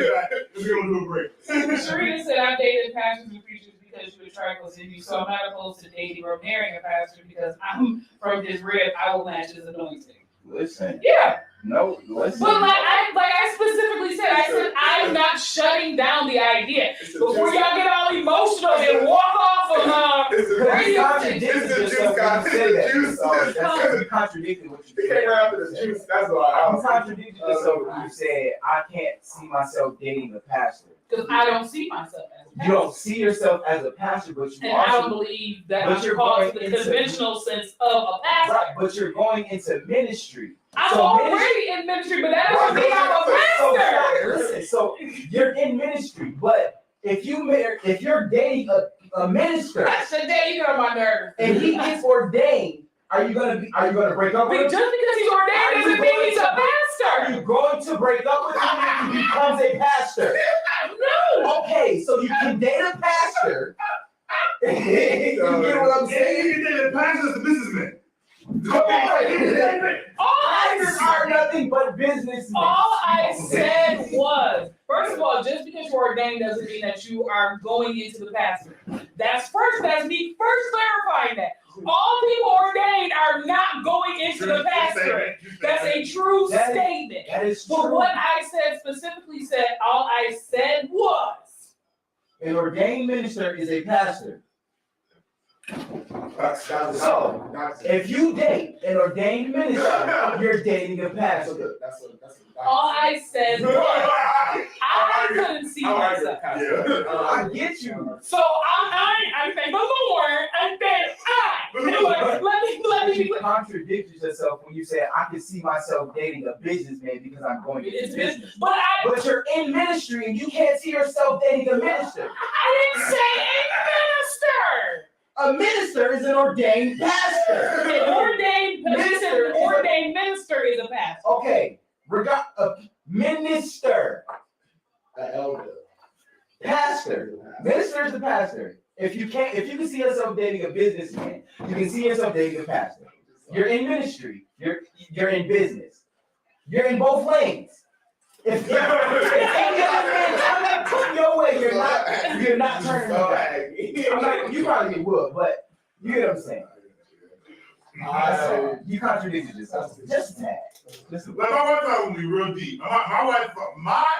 to do a break. Sharita said, I dated pastors and preachers because you attract what's in you. So I'm not opposed to dating or marrying a pastor because I'm from his rib. I will match his anointing. Listen. Yeah. No, listen. But like I specifically said, I'm not shutting down the idea. Before y'all get all emotional and walk off of You radio contradicted yourself when you said that. You contradicted what you He said. came after the juice. That's why You contradicted yourself when you said, I can't see myself dating a pastor. because I don't see myself as a You pastor. don't see yourself as a pastor, but you And I don't also believe that but I'm you're called to going the into- conventional sense of a pastor. right, but you're going into ministry. I'm So already in ministry, but that doesn't mean I'm a pastor. Listen, so you're in ministry, but if you're dating a minister Today you get on my nerves. and he gets ordained, are you gonna break up with him? Just because he's ordained doesn't mean he's a Are pastor. you going to break up with him if he becomes a pastor? No. Okay, so you can date a pastor. You get what I'm saying? You did it, pastor's a businessman. Come on. All Pastors are nothing but businessmen. I said was, first of all, just because you're ordained doesn't mean that you are going into the pastor. That's me first clarifying that. All people ordained are not going into the pastor. That's a true statement. That is But true. what I said specifically said, all I said was, An ordained minister is a pastor. So, if you date an ordained minister, you're dating a pastor. all I said was, I couldn't see myself. I get you. So I thank the Lord, and then let me You contradicted yourself when you said, I can see myself dating a businessman because I'm going into business. But you're in ministry and you can't see yourself dating a minister. I didn't say a minister. A minister is an ordained pastor. An ordained minister is a pastor. Okay, minister, pastor. Minister is the pastor. If you can see yourself dating a businessman, you can see yourself dating a pastor. You're in ministry. You're in business. You're in both lanes. If any other man come your way, you're not turning back. You probably would, but you get what I'm saying. You contradicted yourself. Just a tad. Just a Like my wife thought it would be real deep.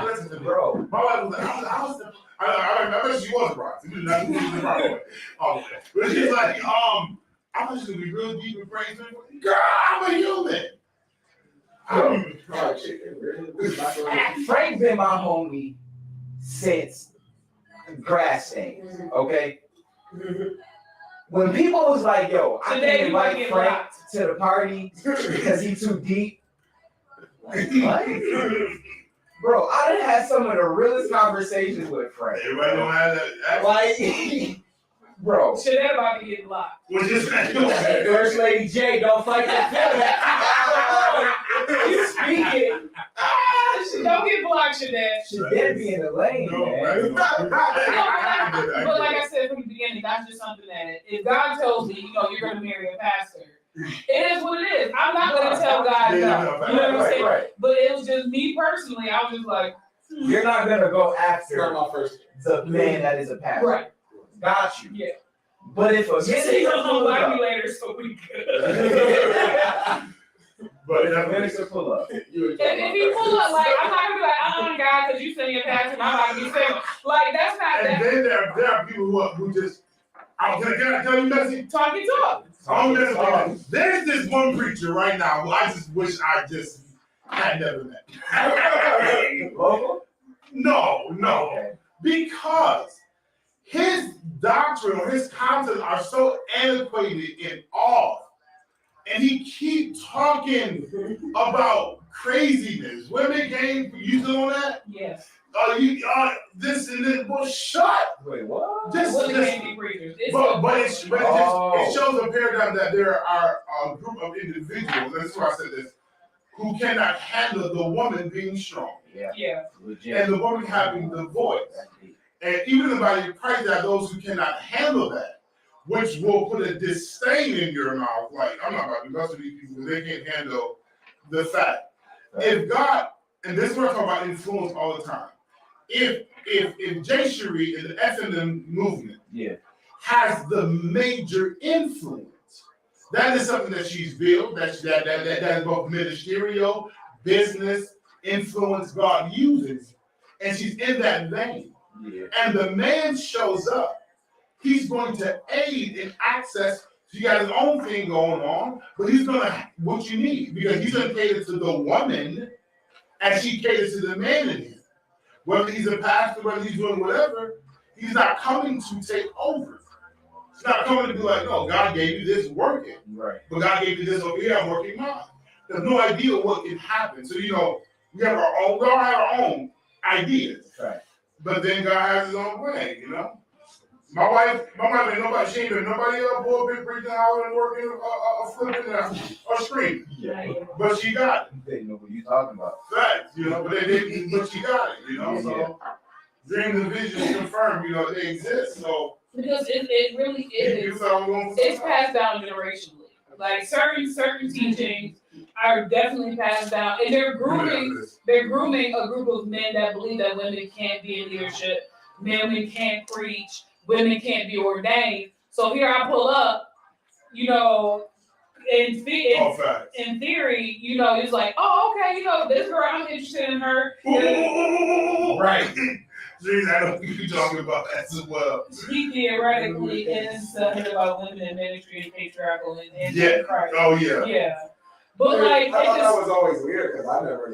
Listen to me. bro. My wife was like, I bet she was right. She did not do the right way. Okay. But she's like, I thought she would be real deep and praise me. Girl, I'm a human. Frank been my homie since grass stains, okay? When people was like, yo, I Today can't you might invite get Frank blocked. to the party because he's too deep. Like, what? Bro, I done had some of the realest conversations with Frank. Everybody don't have that. Like, bro. Should everybody get blocked? Which is First Lady J, don't fight that feeling. You speaking. Don't get blocked, Shadette. Should that be in the lane, man? But like I said from the beginning, that's just something that if God tells me, you're going to marry a pastor, it is what it is. I'm not going to tell God no. You know what I'm saying? Right. But it was just me personally. I was just like, You're not gonna go after my first. the man that is a pastor. right. Got you. Yeah. But if a Just say minister you're going to pull like me up, later so we good. But if a minister pull up, If he pull up, like, I'm not going to be like, God, because you send me a pastor, and I'm not going to be saying, like, that's not and that. then there are people who just, can I tell you messy? Talking talk. There's this one preacher right now who I just wish I just had never met. local? No. Okay. Because his doctrine or his concepts are so antiquated and off. And he keep talking about craziness. Women came, you doing that? Yes. This and this. Well, shut. Wait, what? Just Women can't be preaching. pictures. It's it shows a paradigm that there are a group of individuals, and this is why I said this, who cannot handle the woman being strong. Yeah. And the woman having the voice. And even in the body of Christ, there are those who cannot handle that, which will put a disdain in your mouth. Like, I'm not about to mess with these people because they can't handle the fact. If God, and this is what I talk about influence all the time. If Jay Cherie in the FMM movement has the major influence, that is something that she's built, that is both ministerial, business, influence God uses, and she's in that vein. And the man shows up, he's going to aid in access. He got his own thing going on, but he's going to what you need, because he's going to cater to the woman as she caters to the man in him. Whether he's a pastor, whether he's doing whatever, he's not coming to take over. He's not coming to be like, no, God gave you this, working. Right. But God gave you this over here, I'm working mine. There's no idea what can happen. So, we all have our own ideas. Right. But then God has his own way, My wife ain't nobody, she ain't been nobody boy, been preaching, hollering, working, flipping, or screaming. Yeah. But she got it. They know what you're talking about. Facts, but she got it, so dreams and visions confirm, they exist, so. Because it really is, it's passed down generationally. Like certain teachings are definitely passed down, and they're grooming a group of men that believe that women can't be in leadership, women can't preach, women can't be ordained. So here I pull up, in theory, it's like, oh, okay, this girl, I'm interested in her. Right. Jeez, I know you're talking about that as well. He theoretically is about women in ministry and patriarchal and Christ. Oh yeah. Yeah. But I thought that was always weird because I never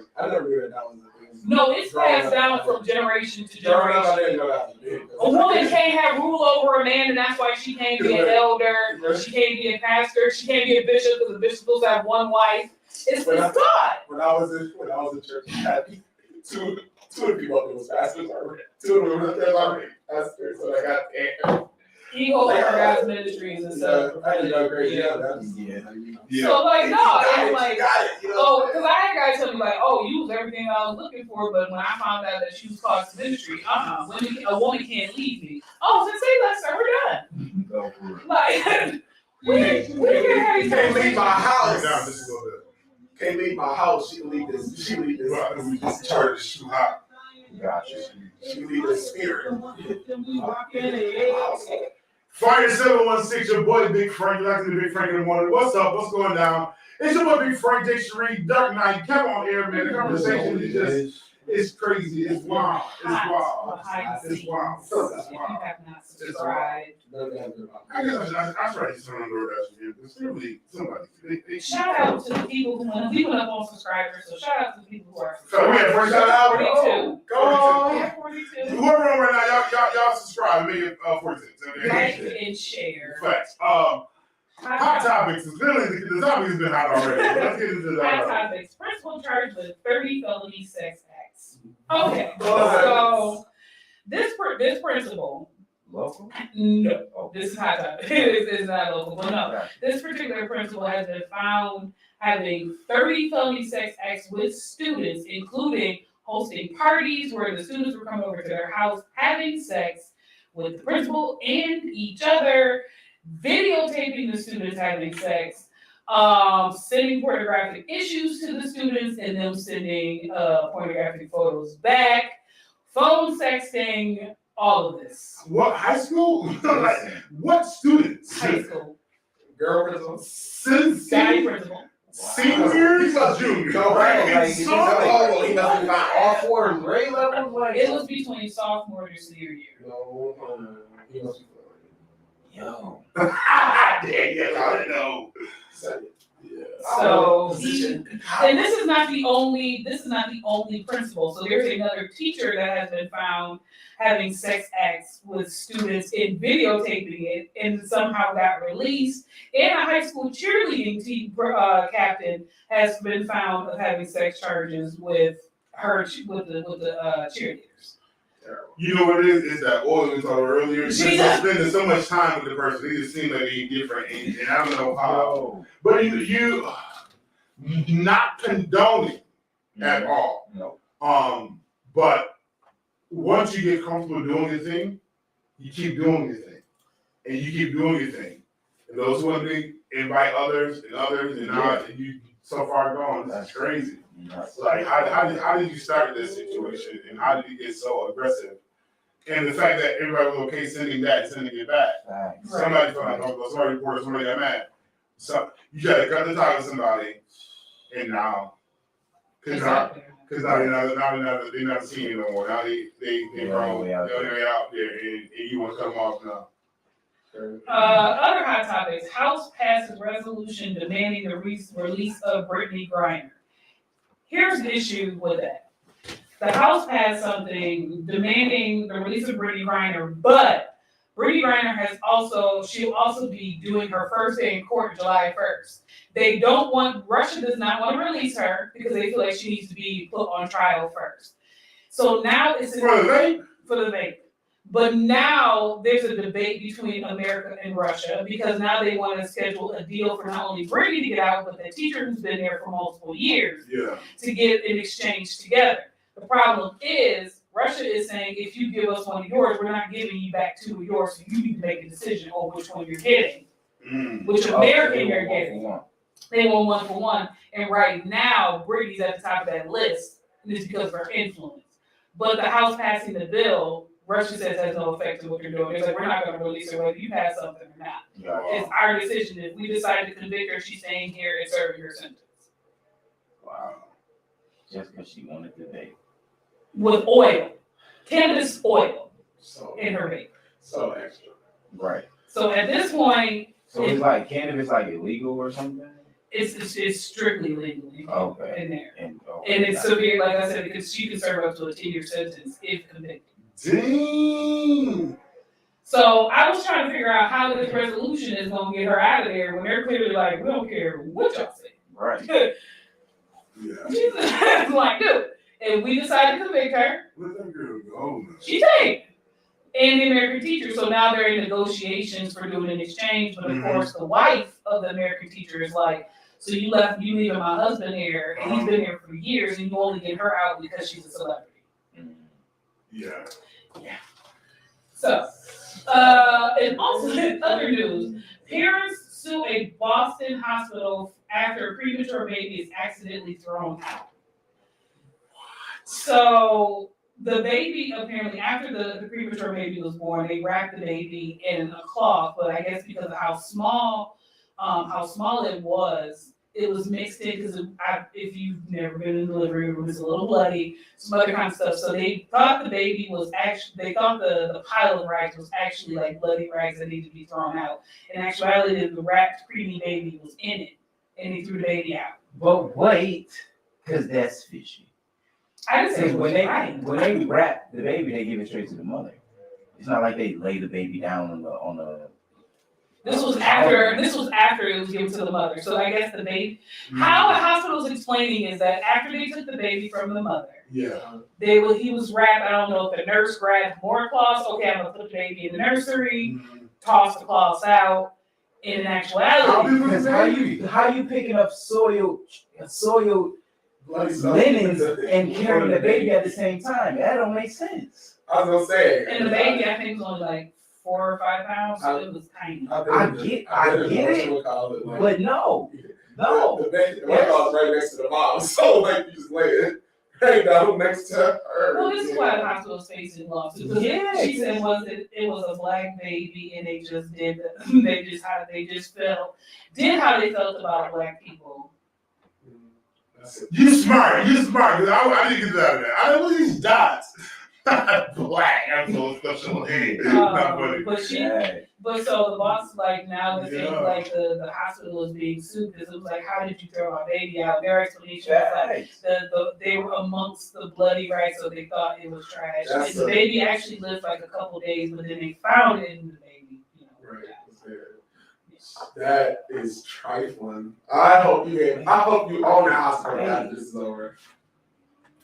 knew that was the thing. No, it's passed down from generation to generation. I didn't know that was the thing. A woman can't have rule over a man, and that's why she can't be an elder, she can't be a pastor, she can't be a bishop because the bishop supposed to have one wife. It's God. When I was in church, I had two of the people up there was pastors already. Two of them were already pastors, so I got He holds our guys' ministries and stuff. I did a great job. Yeah. So it's like, because I had guys tell me like, oh, you was everything I was looking for, but when I found out that she was called to ministry, a woman can't leave me. Oh, since they left her, we're done. Like, we can't leave my house. Can't leave my house. She leave this. This church is too hot. Gotcha. She leave the spirit. Fire 716, your boy Big Frank. You're listening to Big Frank in the morning. What's up? What's going down? It's your boy Big Frank, Jay Cherie, Dark Knight. Come on air, man. The conversation is just, it's crazy. It's wild. It's wild. It's wild. If you have not subscribed. I tried to turn on DoorDash again. Seriously, somebody. Shout out to the people who we went up on subscribers, so shout out to the people who are subscribed. So we had 42. Go on. We have 42. Whoever on right now, y'all subscribe. Maybe 46. Okay. Like and share. Facts. Hot topics is literally the topic has been hot already. Let's get into that. Hot topics. Principal charged with 30 felony sex acts. Okay. So this principal. Local? No, this is hot topic. It's not local, but no. This particular principal has been found having 30 felony sex acts with students, including hosting parties where the students were coming over to their house, having sex with the principal and each other, videotaping the students having sex, sending pornographic issues to the students and them sending pornographic photos back, phone sexting, all of this. What, high school? Like, what students? High school. Girl principal. Guy principal. Seniors or juniors? No, right. He must be all four grade levels. Like, it was between sophomore and senior year. No, he must be. Yo. Damn, I know. Yeah. So and this is not the only principal. So there's another teacher that has been found having sex acts with students and videotaping it, and somehow got released. And a high school cheerleading team captain has been found of having sex charges with the cheerleaders. Terrible. You know what it is? It's that oil we talked about earlier. She You're does. spending so much time with the person. They just seem like they're different, and I don't know how. Yo. But you not condoning at all. No. But once you get comfortable doing your thing, you keep doing your thing, and you keep doing your thing. And those who want to invite others, and now you so far gone. This is crazy. Like, how did you start this situation, and how did you get so aggressive? And the fact that everybody was okay sending that and sending it back. Right. Somebody felt like, oh, somebody reported, somebody got mad. So you got to cut the tie with somebody, and now, because now they're not seeing you no more. Now they're grown, they're out there, and you want to cut them off now. Other hot topics. House passes resolution demanding the release of Brittany Griner. Here's the issue with that. The House passed something demanding the release of Brittany Griner, but Brittany Griner she'll also be doing her first day in court July 1st. Russia does not want to release her because they feel like she needs to be put on trial first. So now it's for the vape. But now there's a debate between America and Russia because now they want to schedule a deal for not only Brittany to get out, but the teacher who's been there for multiple years to get an exchange together. The problem is Russia is saying if you give us one of yours, we're not giving you back two of yours, so you need to make a decision on which one you're getting, which American you're getting. They want one for one, and right now Brittany's at the top of that list, and it's because of her influence. But the House passing the bill, Russia says has no effect on what they're doing. It's like, we're not going to release her whether you pass something or not. It's our decision. If we decide to convict her, she's staying here and serving her sentence. Wow. Just because she wanted to vape. With oil. Cannabis oil So in her vape. So extra. Right. So at this point, So it's like cannabis like illegal or something? it's strictly legal in there. And it's severe, like I said, because she can serve up to a 10-year sentence if convicted. Dang. So I was trying to figure out how this resolution is going to get her out of there when they're clearly like, we don't care what y'all say. Right. Yeah. Jesus, like, dude. And we decided to convict her. Let that girl go now. She's taken. And the American teacher. So now they're in negotiations for doing an exchange. But of course, the wife of the American teacher is like, so you leaving my husband here, and he's been here for years, and you only get her out because she's a celebrity. Yeah. So, and also in other news, parents sue a Boston hospital after a premature baby is accidentally thrown out. So the baby, apparently, after the premature baby was born, they wrapped the baby in a cloth, but I guess because of how small it was mixed in, because if you've never been in the delivery room, it's a little bloody, some other kind of stuff. So they thought the baby was the pile of rags was actually like bloody rags that needed to be thrown out. In actuality, the wrapped preemie baby was in it, and they threw the baby out. But wait, because that's fishy. I didn't say it was when they wrap the baby, they give it straight to the mother. It's not like they lay the baby down on the. This was after it was given to the mother. So I guess the baby, how the hospital is explaining is that after they took the baby from the mother, he was wrapped. I don't know if the nurse grabbed more cloths. Okay, I'm gonna put the baby in the nursery, toss the cloths out. In actuality, because how you picking up soiled linens and carrying the baby at the same time? That don't make sense. I was gonna say. And the baby, I think, was only like 4 or 5 pounds, so it was tiny. I get it, but no. The baby was right next to the mom, so like you just lay it right down next to her. Well, this is why the hospital is facing lawsuits. Yeah, she said it was a black baby, and they just did how they felt about black people. You smart, because I didn't get that out of there. I don't know these dots. Black, I'm so special. But so the boss now the thing the hospital is being sued because it was like, how did you throw my baby out? Their explanation was like they were amongst the bloody rags, so they thought it was trash. And the baby actually lived like a couple days, but then they found it in the baby. That is trifling. I hope you own the hospital after this is over.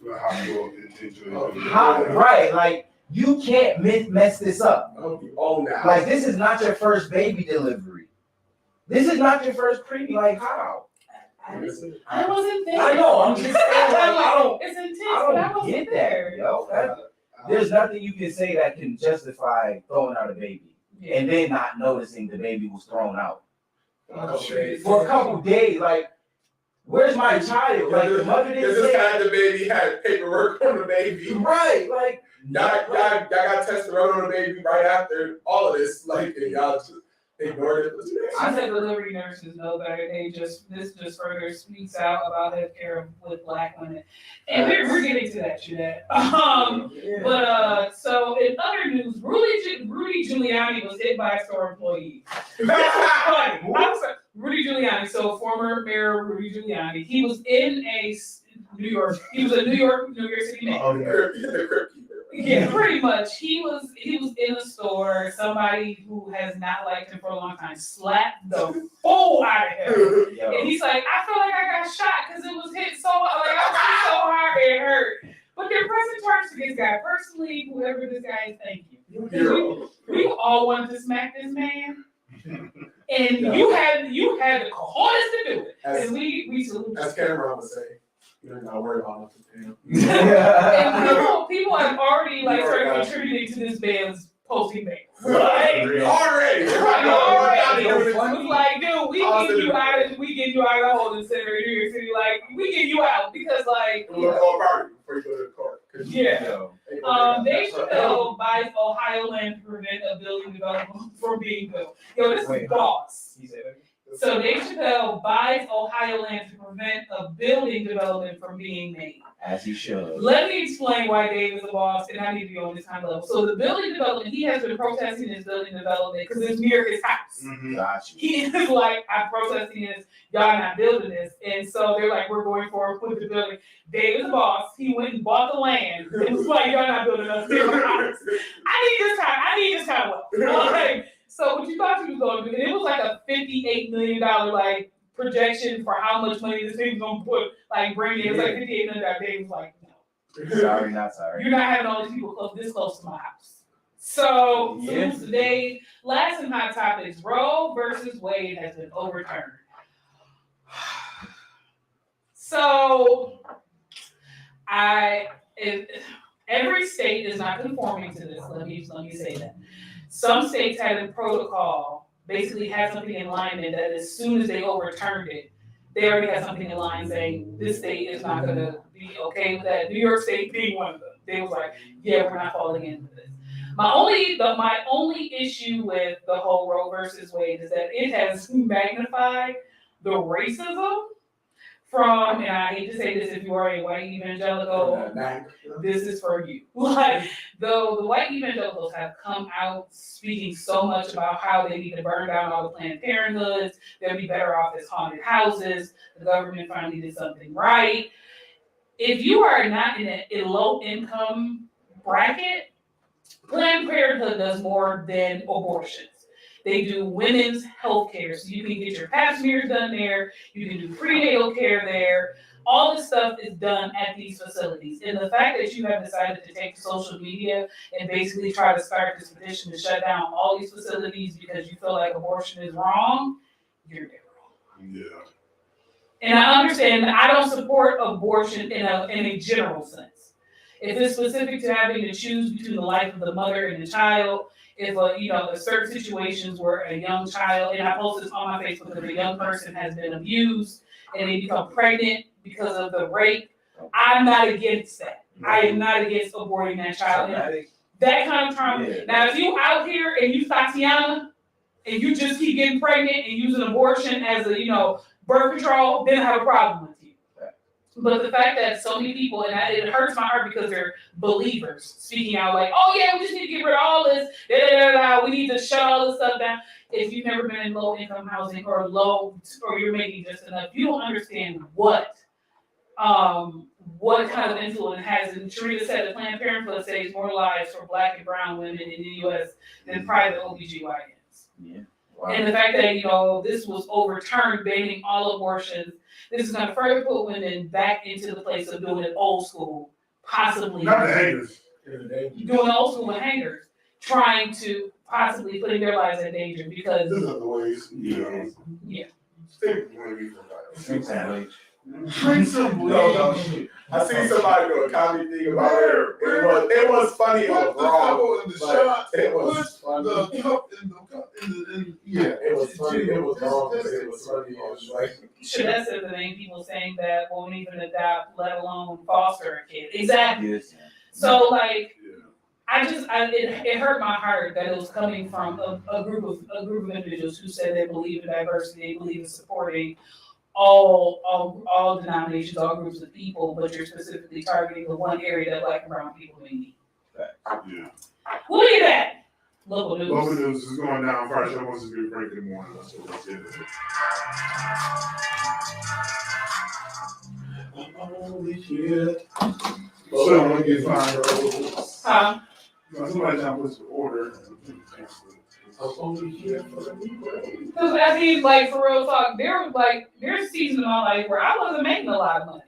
Right, like You can't mess this up. Oh, now. Like, this is not your first baby delivery. This is not your first pregnancy. Like, how? I wasn't there. I know. I'm just saying. Like, I don't. It's intense, I but I don't wasn't get there. that, yo. There's nothing you can say that can justify throwing out a baby and then not noticing the baby was thrown out for a couple days. Like, where's my child? Like, the mother didn't this say. had the baby, had paperwork on the baby. Right, like. Y'all got tested on the baby right after all of this. Like, and y'all just ignored it. I said delivery nurses know better. This just further speaks out about healthcare with Black women, and we're getting to that, Jeanette. But so in other news, Rudy Giuliani was hit by a store employee. Rudy Giuliani, so former Mayor Rudy Giuliani, he was in a New York City mayor. Yeah, pretty much. He was in a store. Somebody who has not liked him for a long time slapped the fool out of him, and he's like, "I feel like I got shot because it was hit so like I was hit so hard it hurt." But they're pressing charges to this guy personally, whoever this guy is. Thank you. We all wanted to smack this man, and you had the cojones to do it, and we salute. As Cameron would say. You're not worried about nothing. And people have already started contributing to this man's posting ban. Already. It's like, dude, we get you out of the holding center in New York City. Like, we get you out because like. Before you go to the court. Yeah. Dave Chappelle buys Ohio land to prevent a building development from being built. Yo, this is boss. So Dave Chappelle buys Ohio land to prevent a building development from being made. As he should. Let me explain why Dave is a boss, and I need to be on this kind of level. So the building development, he has been protesting this building development because it's near his house. Mm-hmm. Gotcha. He is like, I'm protesting this, y'all not building this. And so they're like, we're going forward with the building. Dave is a boss. He went and bought the land. It was like, y'all not building us near my house. I need this kind of wealth. Like, so what you thought you was going to do, it was like a $58 million like projection for how much money this thing's going to bring in. It was like $58 million. Dave was like, no. Sorry, not sorry. You're not having all these people this close to my house. So today, last in hot topics, Roe versus Wade has been overturned. So every state is not conforming to this. Let me say that. Some states had a protocol, basically had something in line that as soon as they overturned it, they already had something in line saying this state is not going to be okay with that. New York State being one of them. They was like, yeah, we're not falling into this. My only issue with the whole Roe versus Wade is that it has magnified the racism from, and I hate to say this if you are a white evangelical, this is for you. Like, though the white evangelicals have come out speaking so much about how they need to burn down all the Planned Parenthoods, they'll be better off as haunted houses, the government finally did something right. If you are not in a low income bracket, Planned Parenthood does more than abortions. They do women's health care, so you can get your pap smears done there, you can do prenatal care there. All this stuff is done at these facilities. And the fact that you have decided to take to social media and basically try to start this petition to shut down all these facilities because you feel like abortion is wrong, you're dead wrong. Yeah. And I understand that I don't support abortion in a general sense. If it's specific to having to choose between the life of the mother and the child, if there's certain situations where a young child, and I post this on my Facebook, if a young person has been abused and they become pregnant because of the rape, I'm not against that. I am not against aborting that child. That kind of trauma. Yeah. Now, if you out here and you Tatiana and you just keep getting pregnant and using abortion as a birth control, then I have a problem with you. But the fact that so many people, and it hurts my heart because they're believers speaking out like, oh yeah, we just need to get rid of all this, we need to shut all this stuff down. If you've never been in low income housing or you're making just enough, you don't understand what kind of influence it has. And Sharita said that Planned Parenthood saves more lives for Black and brown women in the U.S. than private OBGYNs. Yeah. Wow. And the fact that, this was overturned, banning all abortions, this is going to further put women back into the place of doing it old school, possibly. Not the haters. doing old school with hangers, trying to possibly putting their lives in danger because There's other ways, yeah. Stick maybe Drink some bleach. Drink some bleach. No, shit. I seen somebody do a comedy thing about it. It was funny. It was Put the wrong. pebble in the but shot. It was funny. The cup in the cup yeah. It was funny. It was wrong. But it was funny. It was like. Shadette said the name people saying that won't even adopt, let alone foster a kid. Exactly. Yes. So like, it hurt my heart that it was coming from a group of individuals who said they believe in diversity, they believe in supporting all denominations, all groups of people, but you're specifically targeting the one area that Black and brown people may need. Yeah. Look at that. Local news. Local news is going down. First, I want to be break in the morning. That's what let's get it. I'm only here. So I'm gonna get fined. Huh? Somebody trying to put some order. I'm only here for the people. Because I mean, like for real talk, there's seasons in my life where I wasn't making a lot of money.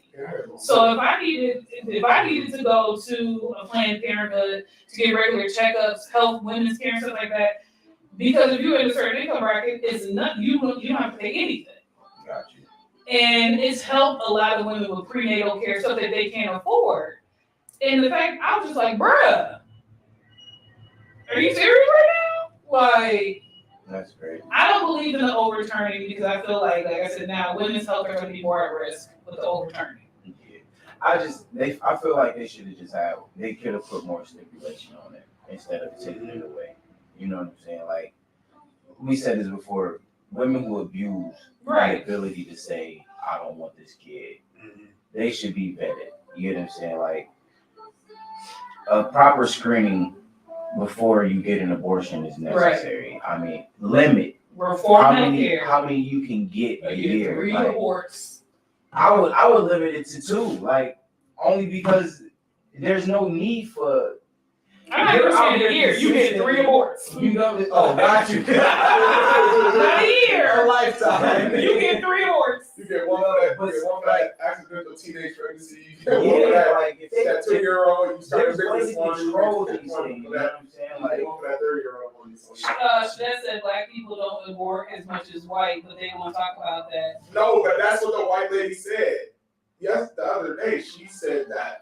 So if I needed to go to a Planned Parenthood to get regular checkups, health, women's care, and stuff like that, because if you're in a certain income bracket, it's not you don't have to pay anything. Got you. And it's helped a lot of women with prenatal care, stuff that they can't afford. And the fact I was just like, bruh, are you serious right now? Like, That's great. I don't believe in the overturning because I feel like I said, now women's health are going to be more at risk with the overturning. Yeah. I feel like they should have they could have put more stipulation on it instead of taking it away. You know what I'm saying? Like, we said this before, women who abuse Right. the ability to say, I don't want this kid, they should be vetted. You know what I'm saying? Like, a proper screening before you get an abortion is necessary. I mean, limit Reform how healthcare. many you can get a year. 3 Like, aborts. I would limit it to 2, like, only because there's no need for. I'm not even saying a year. You get 3 aborts. You know, got you. Not a A year. lifetime. You get 3 aborts. You get one for that accidental teenage pregnancy. You get one for Yeah, that. like if That 2-year-old, you start there's to ways this to one. control You these get things. one You for know that. what I'm saying? You Like, get one for that 30-year-old one. That said black people don't abort as much as white, but they don't want to talk about that. No, but that's what the white lady said. Yes, the other day she said that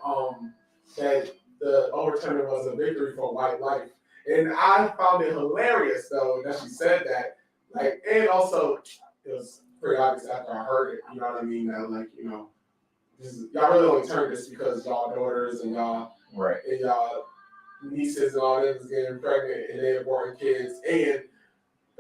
that the overturning was a victory for white life, and I found it hilarious though that she said that. Like, and also it was pretty obvious after I heard it. You know what I mean? That like y'all really only turned this because y'all daughters and y'all right. and y'all nieces and all them is getting pregnant and they're aborting kids and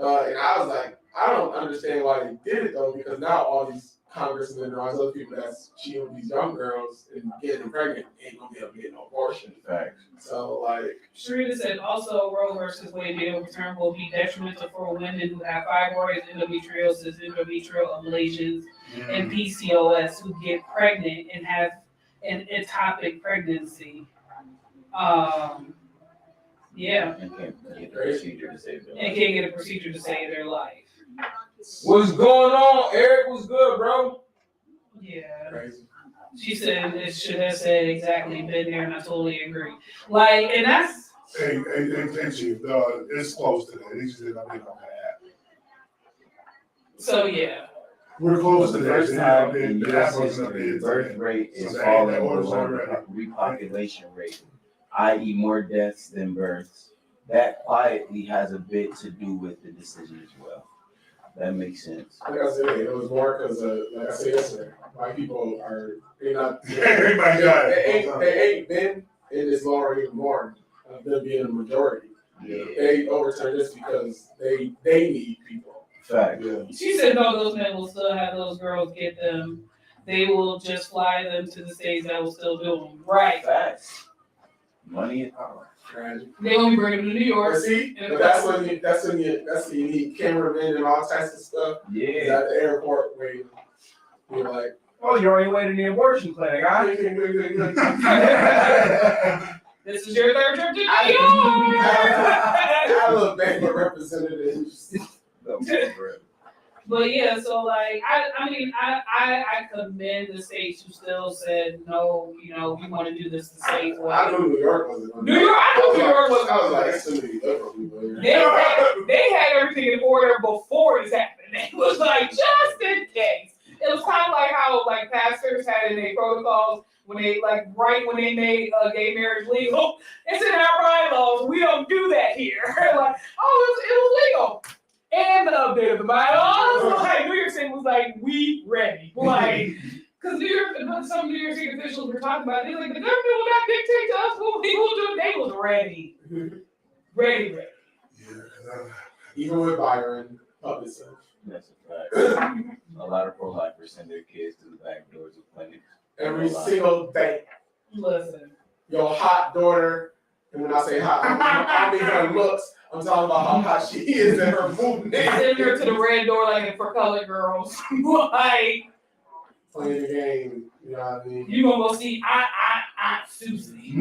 I was like, I don't understand why they did it though, because now all these congressmen and all these other people that's cheating with these young girls and getting them pregnant ain't gonna be able to get no abortion. Facts. So like, Sharita said also Roe versus Wade being overturned will be detrimental for women who have fibroids, endometriosis, endometrial ablations, and PCOS who get pregnant and have an ectopic pregnancy. Yeah, And can't get the procedure to save their and life. can't get a procedure to save their life. What's going on, Eric? What's good, bro? Yeah. crazy. She said it should have said exactly been there, and I totally agree. Like, and that's Hey, Chief, it's close to that. It just did not make on that app. so yeah. We're close For to the that. first time The in app U.S. wasn't up history, there the birth today. rate is So that falling order's below already. the repopulation rate, i.e. more deaths than births. That quietly has a bit to do with the decision as well. That makes sense. Like I said, it was more because like I said yesterday, white people they're not Everybody got it. they ain't been in this law anymore of them being a majority. Yeah. They overturned this because they need people. Fact. Yeah. She said no, those men will still have those girls get them. They will just fly them to the states that will still do them. Right. Facts. Money is power. Tragic. They will be bringing them to New But York. see, but that's when you need cameramen and all types of stuff. It's Yeah. at the airport where you're like, Oh, you're on your way to the abortion clinic, huh? This is your third trip to New I York. Alabama representatives. But yeah, so like I commend the states who still said no, you know, we want to do this the safe way. I knew New York wasn't. New York, I knew New York was. I was like, it's too many liberal people here. They had everything in order before this happened. It was like just in case. It was kind of like how like pastors had in their protocols when they like right when they made gay marriage legal. It's in our bylaws. We don't do that here. Like, oh, it was legal. And the update of the bylaws. Like New York City was like, we ready. Like, because some New York City officials were talking about it. They're like, the government will not dictate to us what we will do. They was ready. Ready. Yeah. Even with Byron, public service. That's a fact. A lot of pro-lifers send their kids to the back doors of clinics. Every single day. Listen. Your hot daughter, and when I say hot, I mean her looks. I'm talking about how hot she is and her movement. Send her to the red door like for colored girls. Like playing the game, you know what I mean? You gonna go see Aunt Susie.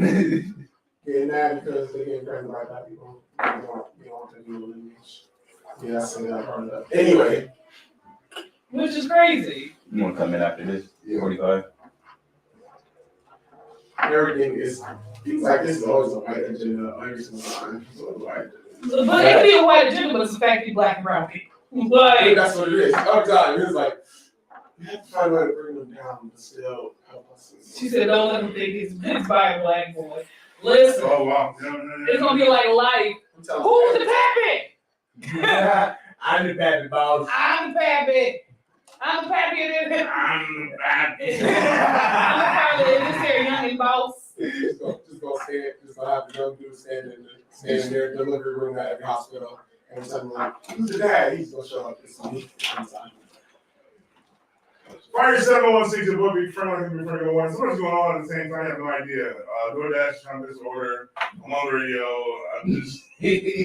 Getting mad because they get pregnant by black people. You don't want to do lineage. Yeah, I said that part of that. Anyway. Which is crazy. You want to come in after this? 45? Everything is like this is always a white agenda every single time. But it can be a white agenda, but it's affecting black and brown people. Like that's what it is. Every time it's like you have to find a way to bring them down, but still help us. She said, "Don't let them think it's by a black boy." Listen, Oh wow, it's gonna be like life. Who's the pappy? I'm the pappy boss. I'm the pappy. I'm the pappy of this. I'm the pappy. I'm the pappy of this here youngin' boss. Just go stand. Just gonna have the young dude stand in their delivery room at every hospital, and something like, "Who's the dad?" He's gonna show up. It's me. Fire 716 will be friendly to be friendly one. So what's going on at the same time? I have no idea. DoorDash trying to disorder. I'm on the radio. I'm just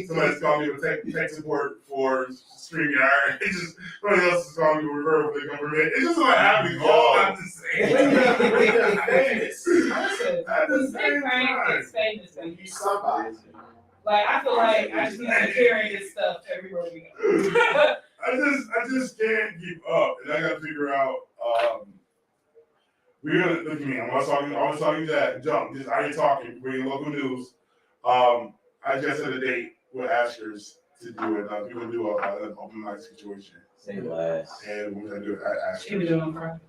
somebody's calling me with tech support for StreamYard. It's just somebody else is calling me with referral for the government. It's just what happening all at the same time. It's famous. He's somebody. Like I feel like I just need to carry this stuff everywhere we go. I just can't keep up, and I got to figure out. We're gonna look at me. I was talking to that jump. Just I ain't talking. Bringing local news. I just had a date with Ashers to do it. We're gonna do an open mic situation. Say less. And we're gonna do it at Can we Ashers. do it on Friday?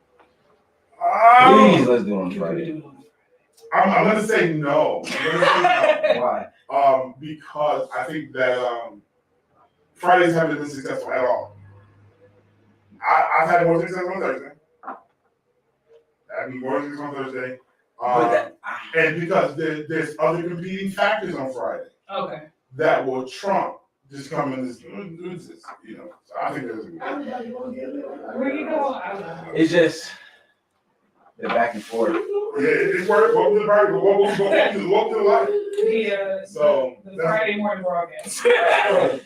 Please, let's do it on Friday. I'm gonna say no. Why? Because I think that Fridays haven't been successful at all. I've had more success on Thursday. I've been more success on Thursday. And because there's other competing factors on Friday Okay. that will trump just coming in this, you know. So I think there's a good. Where you go? It's just the back and forth. Yeah, it's work. Welcome to the party. Welcome to the life. Yeah. So the Friday morning broadcast.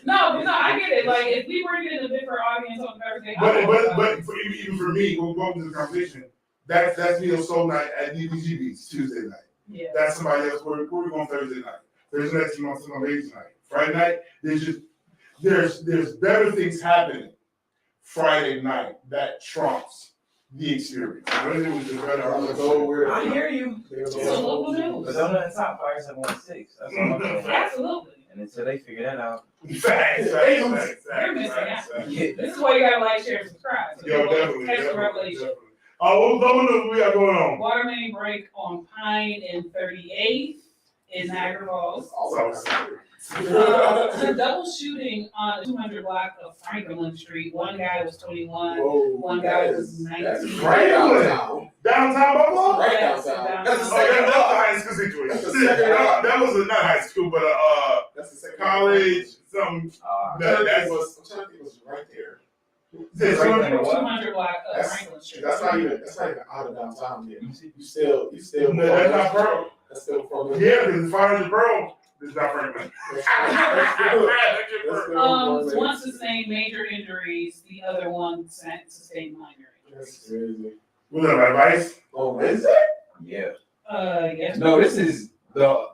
No, I get it. Like if we were getting a different audience on Thursday. But even for me, we'll go into the conversation. That's me on Soul Night at DBGB's Tuesday night. Yeah. That's somebody else. Where we going Thursday night? Thursday night, on Ladies night. Friday night, there's better things happening Friday night that trumps the experience. It was just better. I hear you. It's a local news. But I'm not top Fire 716. That's all I'm saying. Absolutely. And until they figure that out. Facts. You're missing out. This is why you gotta like, share, and subscribe. So Yo, definitely. Catch the revelation. What we got going on? Water main break on Pine and 38th in Niagara Falls. Double shooting on the 200 block of Franklin Street. One guy was 21. One guy was 19. Right downtown Buffalo? Right downtown. That's the second. That was a high school situation. That was not high school, but that's the second college. Something. I'm trying to think it was right there. 200 block of Franklin Street. That's not even out of downtown yet. You still. No, that's not Pearl. That's still from. Yeah, because the fire is Pearl. It's not Franklin. One sustained major injuries. The other one sustained minor injuries. That's crazy. Was that advice? Oh, Wednesday? Yeah. Yes. No, this is the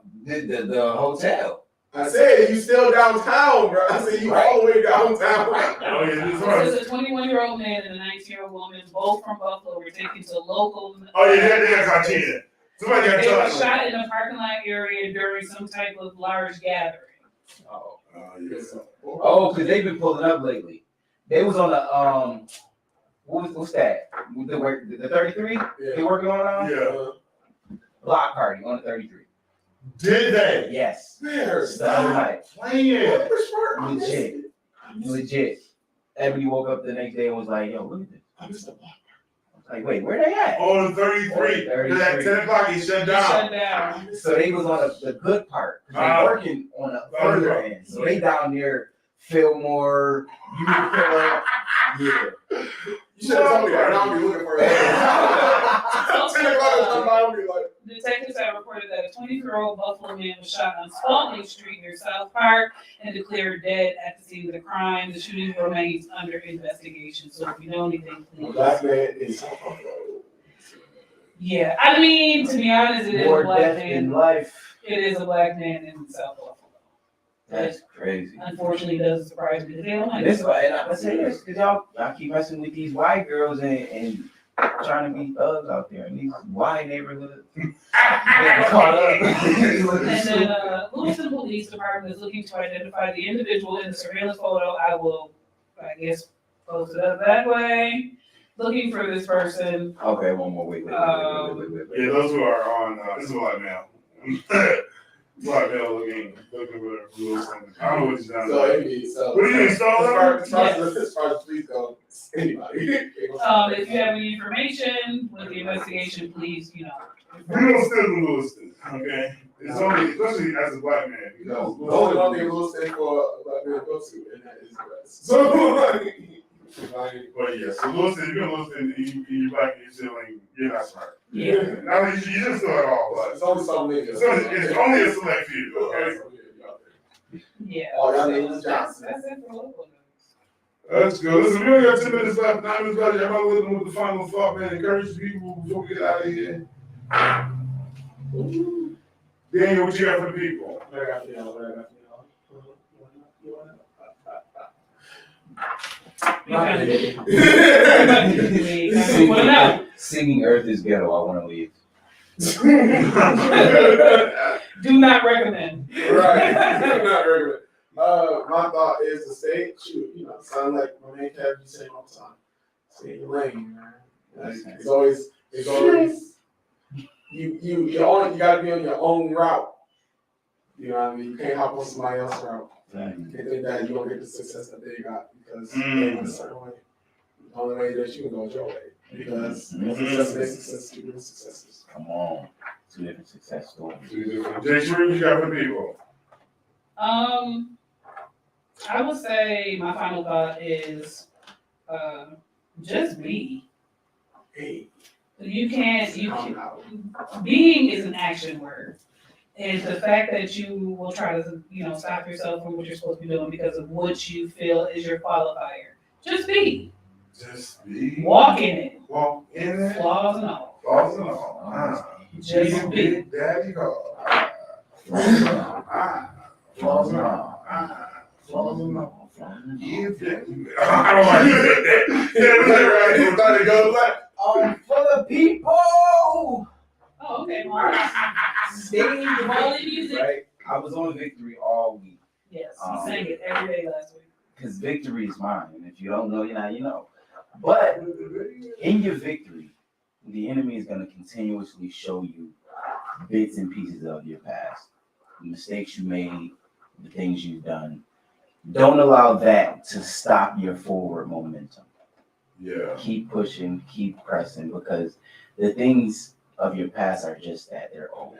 hotel. I said you still downtown, bro. I said you all the way downtown. Oh, yeah, this This one. is a 21-year-old man and a 19-year-old woman, both from Buffalo, were taken to local. Oh, yeah, they got caught cheating. Somebody got They were charged. shot in a parking lot area during some type of large gathering. Oh, Yes. because they've been pulling up lately. They was on the what's that? The 33? They Yeah. working on Yeah. block party on the 33. Did they? Yes. There's The other night. Playing. Legit. Ebony woke up the next day and was like, "Yo, look at this." I missed the block. I was like, "Wait, where they at?" On the 33. Because at 10 o'clock, he shut down. Shut down. So they was on the good part. 'Cause they working on the further end. So they down near Fillmore, Utica. Yeah. You should have told me that. Now I'll be looking for it. 10 o'clock, I'll be like, Detectives have reported that a 20-year-old Buffalo man was shot on Spalding Street near South Park and declared dead at the scene of the crime. The shooting remains under investigation. So if you know anything, a please. black man is. Yeah, I mean, to be honest, it is a More black death in man. life. It is a black man in South Buffalo. That's crazy. Unfortunately, it doesn't surprise me because they don't like And this why, and I say this because y'all keep messing with these white girls and trying to be thugs out there in these white neighborhoods. Getting caught up. And then Lewiston Police Department is looking to identify the individual in the surveillance photo. I will, I guess, post it up that way. Looking for this person. Okay, one more. Wait. Yeah, those who are on, this is a white male. White male looking for Wilson. I don't know what he's done. So, Amy, so. What do you mean, stole as far as police go, anybody. If you have any information with the investigation, please, We don't steal the Lewiston, okay? It's only, especially as a black man. You The know, only one thing we'll say for a black man to go to, and that is arrest. So, but yeah, so Lewiston, if you're in Lewiston, you're black and you're stealing, you're not smart. Yeah. Now, you shouldn't steal at all, but it's only some niggas. it's only a select few, okay? Yeah. Oh, y'all niggas That's Johnson. it for local news. That's good. Listen, we only got 10 minutes left, 9 minutes left. Y'all with them with the final thought, man. Encourage people before we get out of here. Daniel, what you got for the people? Singing Earth is Ghetto. I want to leave. Do not recommend. Right. Not regular. My thought is to stay, sound like my man Kevin be saying all the time. Stay in your lane, man. Like, it's always you gotta be on your own route. You know what I mean? You can't hop on somebody else's route. You can't think that you don't get the success that they got because they went a certain way. The only way that you can go is your way. Because success makes success, two different successes. Come on. 2 different success stories. Jay Sheree, what you got for the people? I would say my final thought is just be. Hey, Being is an action word. And the fact that you will try to, stop yourself from what you're supposed to be doing because of what you feel is your qualifier. Just be. Just be. Walk in it. Walk in it. Flaws and all. Flaws and all. Just be. Big Daddy go. Flaws and all. Flaws and all. Flaws and all. I don't like that. Yeah, right. Thought it goes like, For the people. Oh, okay. Well, Sing Molly music. Right. I was on Victory all week. yes, he sang it every day last week. Because victory is mine. And if you don't know, you know. But in your victory, the enemy is going to continuously show you bits and pieces of your past, the mistakes you made, the things you've done. Don't allow that to stop your forward momentum. yeah. Keep pushing, keep pressing, because the things of your past are just that. They're old.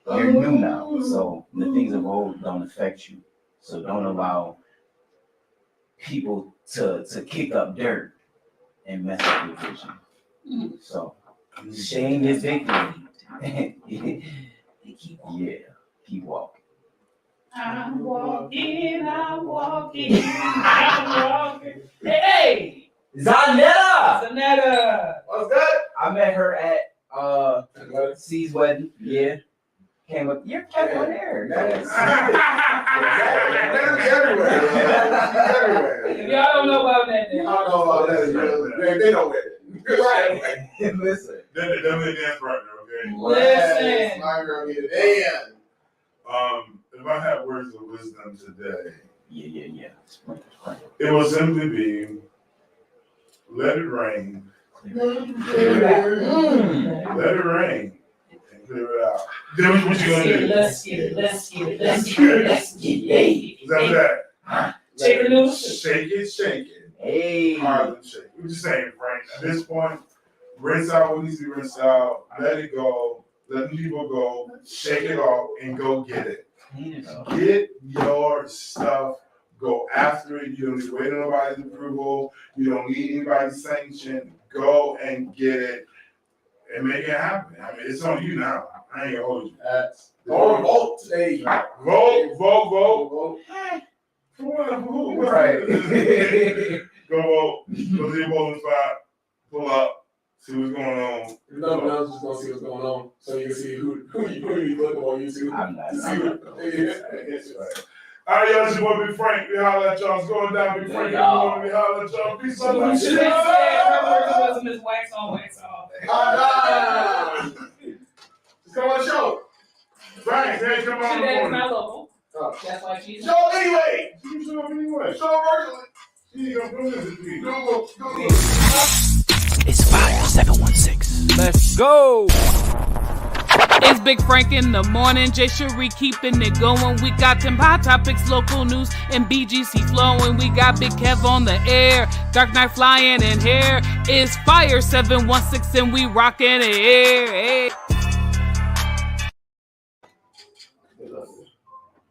You're new now. So the things of old don't affect you. So don't allow people to kick up dirt and mess up your vision. So stay in your victory. Keep walking. I'm walking. Hey! Zanetta! Zanetta! what's that? I met her at C's wedding. Yeah. Came up. You're kept on there. That's Literally everywhere. Everywhere. If y'all don't know about that, then I don't know about that. They know it. Right. Listen. Them and dance partner, okay? Listen. My girl need a dance. If I had words of wisdom today, Yeah. it will simply be, let it rain. Let it rain. And clear it out. Then what you gonna do? Let's get it. Is that? Chicken noodles. Shake it. Hey. Harlem shake. We're just saying, Frank, at this point, rinse out what needs to be rinsed out, let it go, let the people go, shake it off, and go get it. Get your stuff, go after it. You don't need to wait on nobody's approval. You don't need anybody's sanction. Go and get it and make it happen. I mean, it's on you now. I ain't gonna hold you. Or vote today. Vote. Vote. For who? Right. Go vote. Go to your voting spot. Pull up. See what's going on. If nothing else, just gonna see what's going on, so you can see who you look on YouTube. I'm not. All right, y'all, it's your boy Big Frank. We holler at y'all. It's going down. Big Frank. We holler at y'all. Peace out. You should have said her word wasn't Miss Wax on, wax off. Just come on the show. Frank, hey, come on. That's not local. Oh. That's why she's. Show anyway. You show up anyway. Show virtually. You ain't gonna do this to me. Go. It's Fire 716. Let's go. It's Big Frank in the morning. Jay Cherie keeping it going. We got them hot topics, local news, and BGC flowing. We got Big Kev on the air. Dark Knight flying in here. It's Fire 716 and we rocking it. Hey.